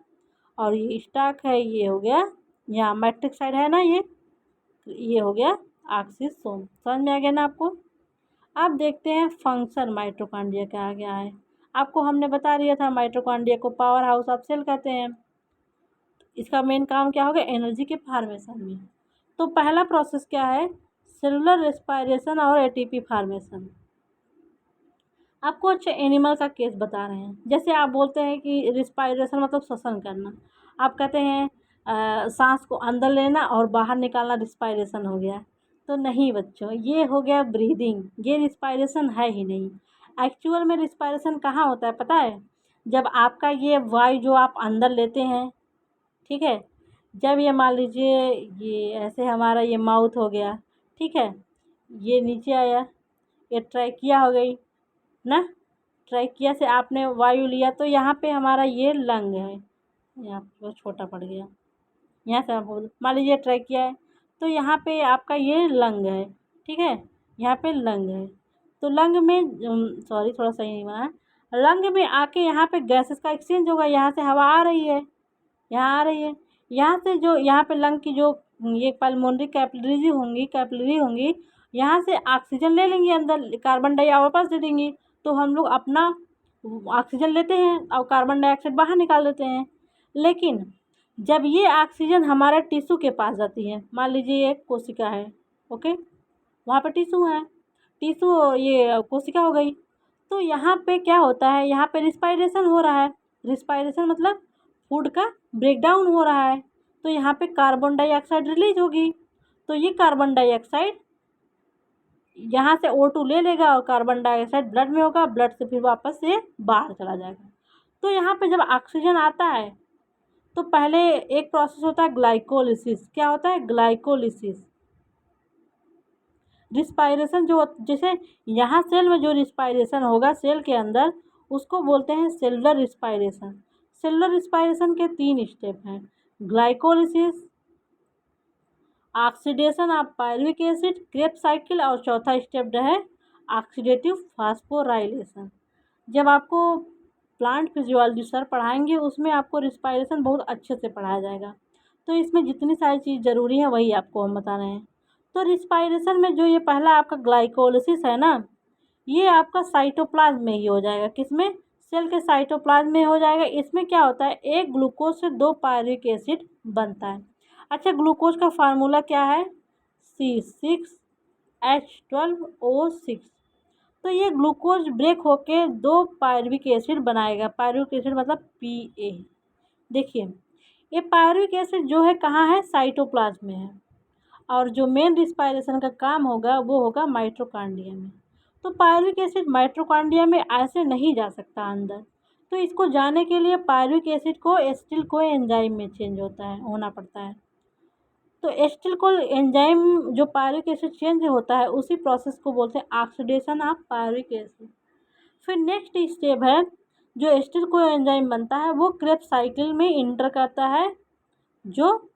और ये स्टॉक है, ये हो गया यहाँ मैट्रिक्स साइड है ना, ये हो गया ऑक्सीसोम। समझ में आ गया ना आपको। अब देखते हैं फंक्शन माइटोकॉन्ड्रिया क्या क्या है। आपको हमने बता दिया था माइटोकॉन्ड्रिया को पावर हाउस ऑफ सेल कहते हैं। इसका मेन काम क्या होगा, एनर्जी के फॉर्मेशन में। तो पहला प्रोसेस क्या है, सेलुलर रेस्पायरेशन और एटीपी फॉर्मेशन। आपको अच्छा एनिमल का केस बता रहे हैं। जैसे आप बोलते हैं कि रिस्पायरेशन मतलब श्वसन करना, आप कहते हैं सांस को अंदर लेना और बाहर निकालना रिस्पायरेशन हो गया। तो नहीं बच्चों, ये हो गया ब्रीदिंग, ये रिस्पायरेशन है ही नहीं। एक्चुअल में रिस्पायरेशन कहाँ होता है पता है, जब आपका ये वायु जो आप अंदर लेते हैं, ठीक है, जब ये मान लीजिए ये ऐसे हमारा ये माउथ हो गया, ठीक है, ये नीचे आया, ये ट्रैकिया हो गई ना, ट्रैकिया से आपने वायु लिया तो यहाँ पे हमारा ये लंग है, यहाँ पे छोटा पड़ गया, यहाँ से आप मान लीजिए ट्रैकिया है तो यहाँ पे आपका ये लंग है, ठीक है, यहाँ पे लंग है। तो लंग में सॉरी थोड़ा सही नहीं बना, लंग में आके यहाँ पे गैसेस का एक्सचेंज होगा, यहाँ से हवा आ रही है, यहाँ आ रही है, यहाँ से जो यहाँ पे लंग की जो ये पल्मोनरी कैपिलरी होंगी, यहाँ से ऑक्सीजन ले लेंगी, अंदर कार्बन डाइऑक्साइड वापस दे देंगी। तो हम लोग अपना ऑक्सीजन लेते हैं और कार्बन डाइऑक्साइड बाहर निकाल देते हैं। लेकिन जब ये ऑक्सीजन हमारे टिश्यू के पास जाती है, मान लीजिए एक कोशिका है, ओके, वहाँ पर टिश्यू है, टिश्यू ये कोशिका हो गई, तो यहाँ पे क्या होता है, यहाँ पे रिस्पायरेशन हो रहा है। रिस्पायरेशन मतलब फूड का ब्रेकडाउन हो रहा है, तो यहाँ पे कार्बन डाइऑक्साइड रिलीज होगी। तो ये कार्बन डाइऑक्साइड यहाँ से O2 ले लेगा और कार्बन डाइऑक्साइड ब्लड में होगा, ब्लड से फिर वापस से बाहर चला जाएगा। तो यहाँ पे जब ऑक्सीजन आता है तो पहले एक प्रोसेस होता है ग्लाइकोलिसिस। क्या होता है? ग्लाइकोलिसिस। रिस्पायरेशन जो जैसे यहाँ सेल में जो रिस्पायरेशन होगा सेल के अंदर, उसको बोलते हैं सेलुलर रिस्पायरेशन। सेलुलर रिस्पायरेशन के 3 स्टेप हैं: glycolysis, oxidation of pyruvic acid, Krebs cycle, और चौथा स्टेप जो है ऑक्सीडेटिव फास्फोराइलेशन। जब आपको प्लांट फिजियोलॉजी सर पढ़ाएंगे उसमें आपको रिस्पायरेशन बहुत अच्छे से पढ़ाया जाएगा। तो इसमें जितनी सारी चीज़ ज़रूरी है वही आपको हम बता रहे हैं। तो रिस्पायरेशन में जो ये पहला आपका ग्लाइकोलिसिस है ना, ये आपका साइटोप्लाज्म में ही हो जाएगा। किसमें? सेल के साइटोप्लाज्म में हो जाएगा। इसमें क्या होता है, एक ग्लूकोज से 2 पायरुविक एसिड बनता है। अच्छा, ग्लूकोज का फार्मूला क्या है? C6H12O6। तो ये ग्लूकोज ब्रेक होके 2 पायरुविक एसिड बनाएगा। पायरुविक एसिड मतलब Pa। देखिए, ये पायरुविक एसिड जो है कहाँ है? साइटोप्लाज्म में है। और जो मेन रिस्पायरेशन का काम होगा वो होगा माइटोकॉन्ड्रिया में। तो पायरुविक एसिड माइटोकॉन्ड्रिया में ऐसे नहीं जा सकता अंदर। तो इसको जाने के लिए पायरुविक एसिड को एसिटिल को एंजाइम में चेंज होना पड़ता है। तो एसिटिल को एंजाइम जो पायरुविक एसिड चेंज होता है उसी प्रोसेस को बोलते हैं ऑक्सीडेशन ऑफ पायरुविक एसिड। फिर नेक्स्ट स्टेप है, जो एसिटिल को एंजाइम बनता है वो क्रेब्स साइकिल में इंटर करता है, जो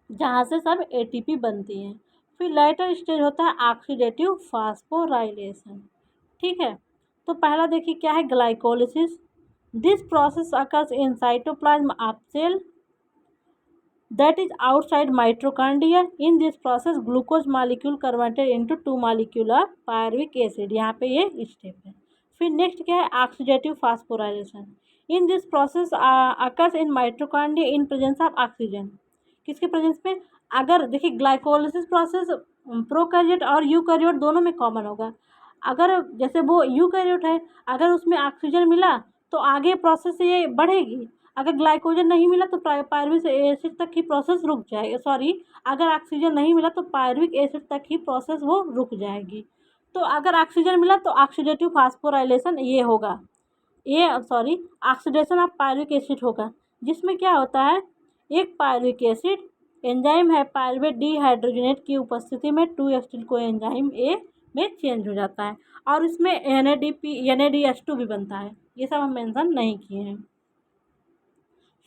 जहाँ से सब ATP बनती हैं। फिर लाइटर स्टेज होता है ऑक्सीडेटिव फास्फोराइलेशन। ठीक है, तो पहला देखिए क्या है? Glycolysis. This process occurs in cytoplasm of cell that is outside mitochondria. In this process glucose molecule converted into 2 molecule of pyruvic acid। यहाँ पे ये स्टेप है। फिर नेक्स्ट क्या है? Oxidative phosphorylation. In this process occurs in mitochondria in presence of oxygen. किसके presence में? अगर देखिए ग्लाइकोलिसिस प्रोसेस प्रोकैरियोट और यूकैरियोट दोनों में कॉमन होगा। अगर जैसे वो यूकैरियोट है, अगर उसमें ऑक्सीजन मिला तो आगे प्रोसेस ये बढ़ेगी। अगर ग्लाइकोजन नहीं मिला तो पायरुविक एसिड तक ही प्रोसेस रुक जाएगी। सॉरी, अगर ऑक्सीजन नहीं मिला तो पायरुविक एसिड तक ही प्रोसेस वो रुक जाएगी। तो अगर ऑक्सीजन मिला तो ऑक्सीडेटिव फास्फोराइलेशन ये होगा, ऑक्सीडेशन ऑफ पायरुविक एसिड होगा, जिसमें क्या होता है, एक पायरुविक एसिड एंजाइम है पायरुवेट डिहाइड्रोजनेट की उपस्थिति में 2 एसिटिल को एंजाइम A में चेंज हो जाता है और इसमें NADH2 भी बनता है। ये सब हम मेंशन नहीं किए हैं।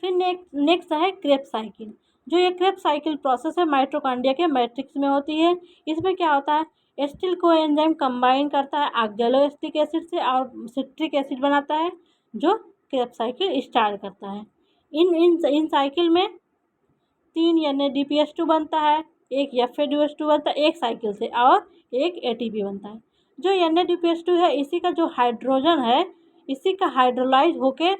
फिर नेक्स्ट है क्रेब्स साइकिल। जो ये क्रेब्स साइकिल प्रोसेस है माइटोकॉन्ड्रिया के मैट्रिक्स में होती है। इसमें क्या होता है, एसिटिल को एंजाइम कंबाइन करता है ऑक्सैलोएसिटिक एसिड से और सिट्रिक एसिड बनाता है, जो क्रेब्स साइकिल स्टार्ट करता है। इन साइकिल में 3 NADPH2 बनता है, एक FADH2 बनता है एक साइकिल से, और एक ATP बनता है। जो NADPH2 है इसी का जो हाइड्रोजन है इसी का हाइड्रोलाइज होके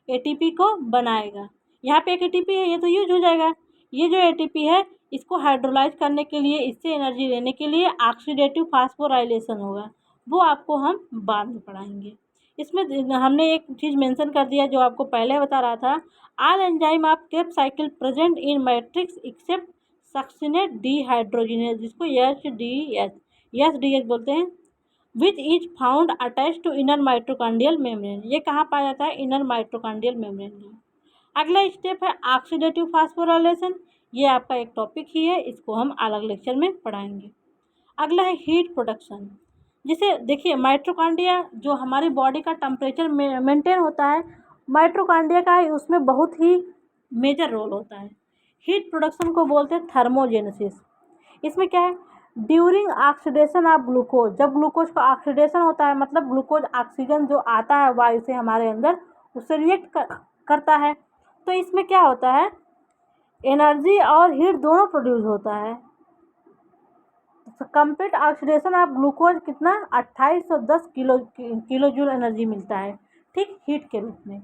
ATP को बनाएगा। यहाँ पे एक ATP है, ये तो यूज हो जाएगा। ये जो ATP है इसको हाइड्रोलाइज करने के लिए, इससे एनर्जी लेने के लिए ऑक्सीडेटिव फास्फोराइलेशन होगा, वो आपको हम बाद में पढ़ाएंगे। इसमें हमने एक चीज़ मेंशन कर दिया जो आपको पहले बता रहा था, all enzyme of Krebs cycle present in matrix except succinate dehydrogenase, जिसको एसडीएच बोलते हैं, which is found attach to inner mitochondrial membrane. ये कहाँ पाया जाता है? इनर माइटोकॉन्ड्रियल मेम्ब्रेन में। अगला स्टेप है ऑक्सीडेटिव फास्फोराइलेशन। ये आपका एक टॉपिक ही है, इसको हम अलग लेक्चर में पढ़ाएंगे। अगला है हीट प्रोडक्शन। जिसे देखिए माइटोकॉन्ड्रिया जो हमारी बॉडी का टेम्परेचर मेंटेन होता है, माइटोकॉन्ड्रिया का उसमें बहुत ही मेजर रोल होता है। हीट प्रोडक्शन को बोलते हैं थर्मोजेनेसिस। इसमें क्या है, ड्यूरिंग ऑक्सीडेशन ऑफ ग्लूकोज, जब ग्लूकोज का ऑक्सीडेशन होता है मतलब ग्लूकोज ऑक्सीजन जो आता है वायु से हमारे अंदर उससे रिएक्ट करता है, तो इसमें क्या होता है, एनर्जी और हीट दोनों प्रोड्यूस होता है। कंप्लीट ऑक्सीडेशन ऑफ ग्लूकोज कितना 2810 किलो जूल एनर्जी मिलता है, ठीक, हीट के रूप में।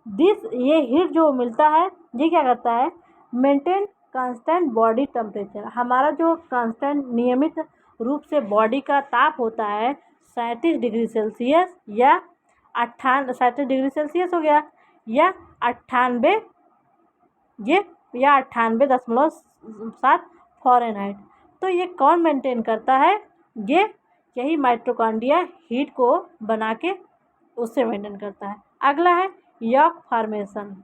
ये हीट जो मिलता है ये क्या करता है, मेंटेन कांस्टेंट बॉडी टेम्परेचर। हमारा जो कांस्टेंट नियमित रूप से बॉडी का ताप होता है 37 डिग्री सेल्सियस या 37 डिग्री सेल्सियस हो गया, या 98 ये या 98.7 फ़ारेनहाइट। तो ये कौन मेंटेन करता है? ये यही माइटोकॉन्ड्रिया हीट को बना के उससे मेंटेन करता है। अगला है यॉक फॉर्मेशन।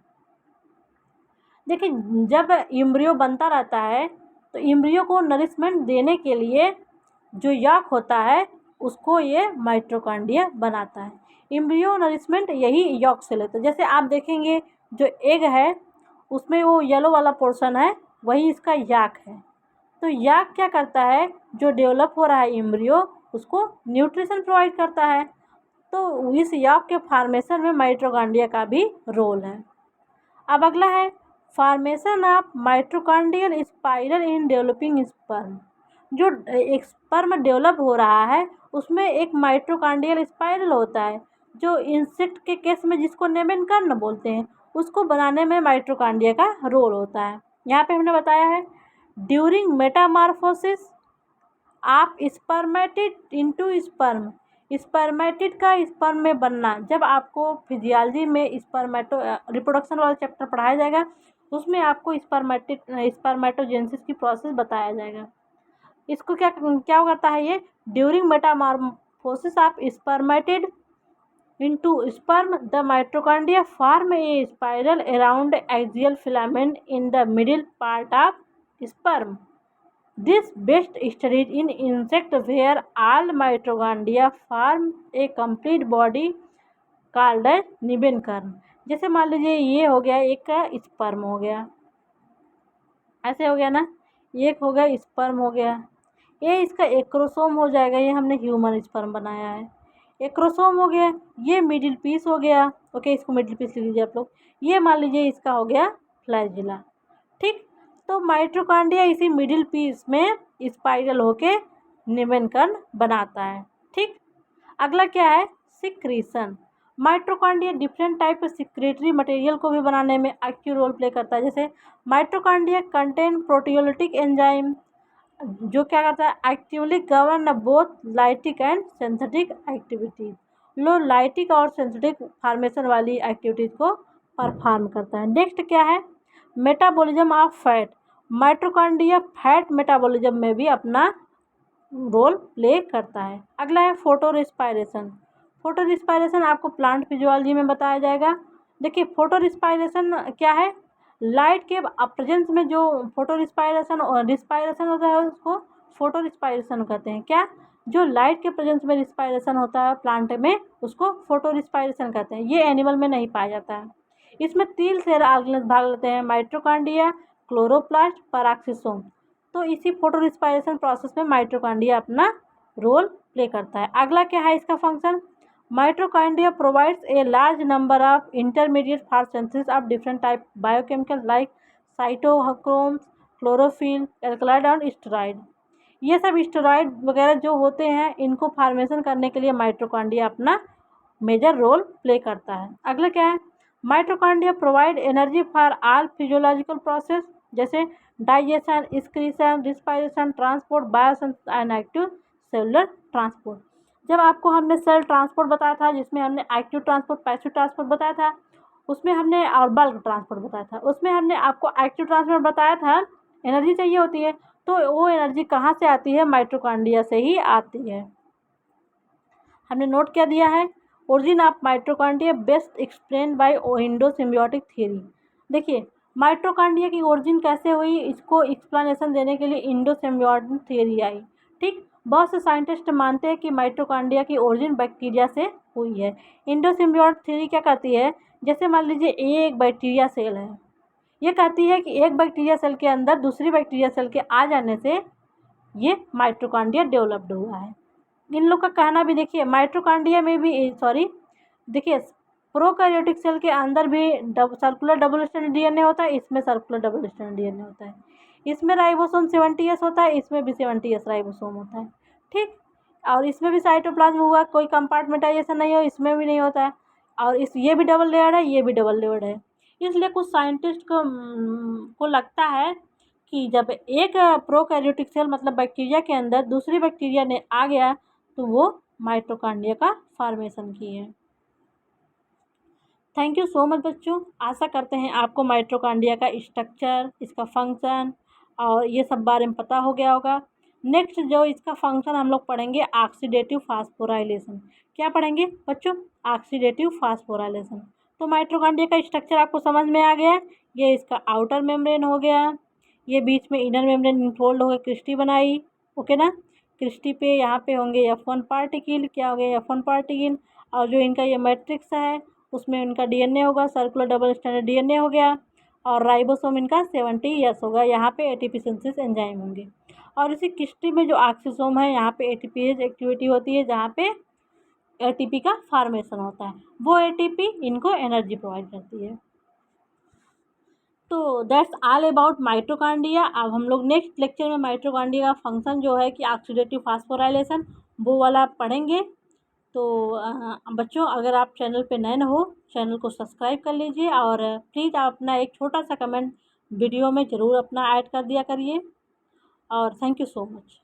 देखिए, जब एम्ब्रियो बनता रहता है तो एम्ब्रियो को नरिशमेंट देने के लिए जो यॉक होता है उसको ये माइटोकॉन्ड्रिया बनाता है। एम्ब्रियो नरिशमेंट यही यॉक से लेता है। जैसे आप देखेंगे जो एग है उसमें वो येलो वाला पोर्शन है, वही इसका याक है। तो याक क्या करता है? जो डेवलप हो रहा है एम्ब्रियो उसको न्यूट्रिशन प्रोवाइड करता है। तो इस याक के फॉर्मेशन में माइटोकॉन्ड्रिया का भी रोल है। अब अगला है formation of mitochondrial spiral in developing sperm. जो एक स्पर्म डेवलप हो रहा है उसमें एक माइटोकॉन्ड्रियल स्पाइरल होता है, जो इंसेक्ट के केस में जिसको नेमेनकर्ण बोलते हैं, उसको बनाने में माइटोकॉन्ड्रिया का रोल होता है। यहाँ पे हमने बताया है during Metamorphosis of spermatid into sperm. Spermatid का स्पर्म में बनना, जब आपको फिजियोलॉजी में रिप्रोडक्शन वाला चैप्टर पढ़ाया जाएगा उसमें आपको स्पर्मेटोजेनेसिस की प्रोसेस बताया जाएगा। इसको क्या क्या करता है ये? During Metamorphosis of spermatid into sperm, the mitochondria form a spiral around axial filament in the middle part of sperm. This best studied in insect where all mitochondria form a complete body called as निबेनकर्ण। जैसे मान लीजिए ये हो गया एक का sperm हो गया, ऐसे हो गया ना, एक हो गया स्पर्म हो गया, ये इसका एक्रोसोम हो जाएगा। ये हमने ह्यूमन स्पर्म बनाया है, एक्रोसोम हो गया। ये मिडिल पीस हो गया, ओके, इसको मिडिल पीस लिख लीजिए आप लोग। ये मान लीजिए इसका हो गया फ्लैजिला, ठीक। तो माइटोकॉन्ड्रिया इसी मिडिल पीस में स्पाइरल होके निबेनकर्ण बनाता है, ठीक। अगला क्या है? सिक्रीशन। माइटोकॉन्ड्रिया डिफरेंट टाइप के सिक्रेटरी मटेरियल को भी बनाने में एक्टिव रोल प्ले करता है। जैसे माइटोकॉन्ड्रिया कंटेन प्रोटियोलिटिक एंजाइम, जो क्या करता है? Actively govern both lytic and synthetic activities. Low lytic और सिंथेटिक फॉर्मेशन वाली एक्टिविटीज को परफॉर्म करता है। नेक्स्ट क्या है? Metabolism of fat. Mitochondria fat metabolism में भी अपना रोल प्ले करता है। अगला है फोटो रिस्पायरेशन। फोटो रिस्पायरेशन आपको प्लांट फिजियोलॉजी में बताया जाएगा। देखिए, फोटो रिस्पायरेशन क्या है? लाइट के प्रेजेंस में जो फोटो रिस्पायरेशन होता है उसको फोटो रिस्पायरेशन कहते हैं। क्या? जो लाइट के प्रेजेंस में रिस्पायरेशन होता है प्लांट में उसको फोटो रिस्पायरेशन कहते हैं। ये एनिमल में नहीं पाया जाता है। इसमें 3 सेल ऑर्गेनेल्स भाग लेते हैं, माइटोकॉन्ड्रिया, क्लोरोप्लास्ट, पैराक्सिसोम। तो इसी फोटो रिस्पायरेशन प्रोसेस में माइटोकॉन्ड्रिया अपना रोल प्ले करता है। अगला क्या है इसका function? Mitochondria provides a large number of intermediate for synthesis of different type biochemicals like cytochromes, chlorophyll, alkaloid और स्टेरॉइड। ये सब स्टेरॉइड वगैरह जो होते हैं इनको फॉर्मेशन करने के लिए माइटोकॉन्ड्रिया अपना मेजर रोल प्ले करता है। अगला क्या है? Mitochondria provide energy for all physiological process जैसे digestion, excretion, respiration, transport, biosynthesis and active cellular transport. जब आपको हमने सेल ट्रांसपोर्ट बताया था जिसमें हमने एक्टिव ट्रांसपोर्ट, पैसिव ट्रांसपोर्ट बताया था, उसमें हमने और बल्क ट्रांसपोर्ट बताया था, उसमें हमने आपको एक्टिव ट्रांसपोर्ट बताया था, एनर्जी चाहिए होती है तो वो एनर्जी कहाँ से आती है? माइटोकॉन्ड्रिया से ही आती है। हमने नोट क्या दिया है? Origin of mitochondria best explain by Indo symbiotic theory. देखिए, माइटोकॉन्ड्रिया की ओरिजिन कैसे हुई इसको एक्सप्लेनेशन देने के लिए इंडो सिम्बियोटिक थ्योरी आई, ठीक। बहुत से साइंटिस्ट मानते हैं कि माइटोकॉन्ड्रिया की ओरिजिन बैक्टीरिया से हुई है। इंडो सिम्बियोटिक थ्योरी क्या कहती है? जैसे मान लीजिए एक बैक्टीरिया सेल है, ये कहती है कि एक बैक्टीरिया सेल के अंदर दूसरी बैक्टीरिया सेल के आ जाने से ये माइटोकॉन्ड्रिया डेवलप्ड हुआ है। इन लोग का कहना भी देखिए, माइटोकॉन्ड्रिया में भी देखिए प्रोकैरियोटिक सेल के अंदर भी सर्कुलर डबल स्ट्रैंड डीएनए होता है, इसमें सर्कुलर डबल स्ट्रैंड डीएनए होता है। इसमें राइबोसोम 70S होता है, इसमें भी 70S राइबोसोम होता है, ठीक। और इसमें भी साइटोप्लाज्म हुआ, कोई कंपार्टमेंटाइजेशन नहीं हो, इसमें भी नहीं होता है। और ये भी डबल लेयर्ड है, ये भी डबल लेयर्ड है। इसलिए कुछ साइंटिस्ट को लगता है कि जब एक प्रोकैरियोटिक सेल मतलब बैक्टीरिया के अंदर दूसरी बैक्टीरिया ने आ गया तो वो माइटोकॉन्ड्रिया का फॉर्मेशन की है। थैंक यू सो मच बच्चों। आशा करते हैं आपको माइटोकॉन्ड्रिया का स्ट्रक्चर, इसका फंक्शन और ये सब बारे में पता हो गया होगा। नेक्स्ट जो इसका फंक्शन हम लोग पढ़ेंगे ऑक्सीडेटिव फास्फोराइलेशन। क्या पढ़ेंगे बच्चों? Oxidative phosphorylation. तो माइटोकॉन्ड्रिया का स्ट्रक्चर आपको समझ में आ गया। ये इसका आउटर मेम्ब्रेन हो गया, ये बीच में इनर मेम्ब्रेन इनफोल्ड होकर क्रिस्टी बनाई, ओके ना। क्रिस्टी पे यहाँ पे होंगे F1 पार्टिकल। क्या हो गया? F1 particle. और जो इनका ये मैट्रिक्स है उसमें इनका डीएनए होगा, सर्कुलर डबल स्ट्रैंडेड डीएनए हो गया। और राइबोसोम इनका 70S होगा। यहाँ पे एटीपी सिंथेसिस एंजाइम होंगे। और इसी क्रिस्टी में जो ऑक्सीसोम है यहाँ पे एटीपीज एक्टिविटी होती है, जहाँ पे एटीपी का फॉर्मेशन होता है। वो एटीपी इनको एनर्जी प्रोवाइड करती है। तो दैट्स ऑल अबाउट माइटोकॉन्ड्रिया। अब हम लोग नेक्स्ट लेक्चर में माइटोकॉन्ड्रिया का फंक्शन जो है कि ऑक्सीडेटिव फास्फोराइलेशन, वो वाला पढ़ेंगे। तो बच्चों, अगर आप चैनल पे नए न हो, चैनल को सब्सक्राइब कर लीजिए और प्लीज़ आप अपना एक छोटा सा कमेंट वीडियो में ज़रूर अपना ऐड कर दिया करिए। और थैंक यू सो मच।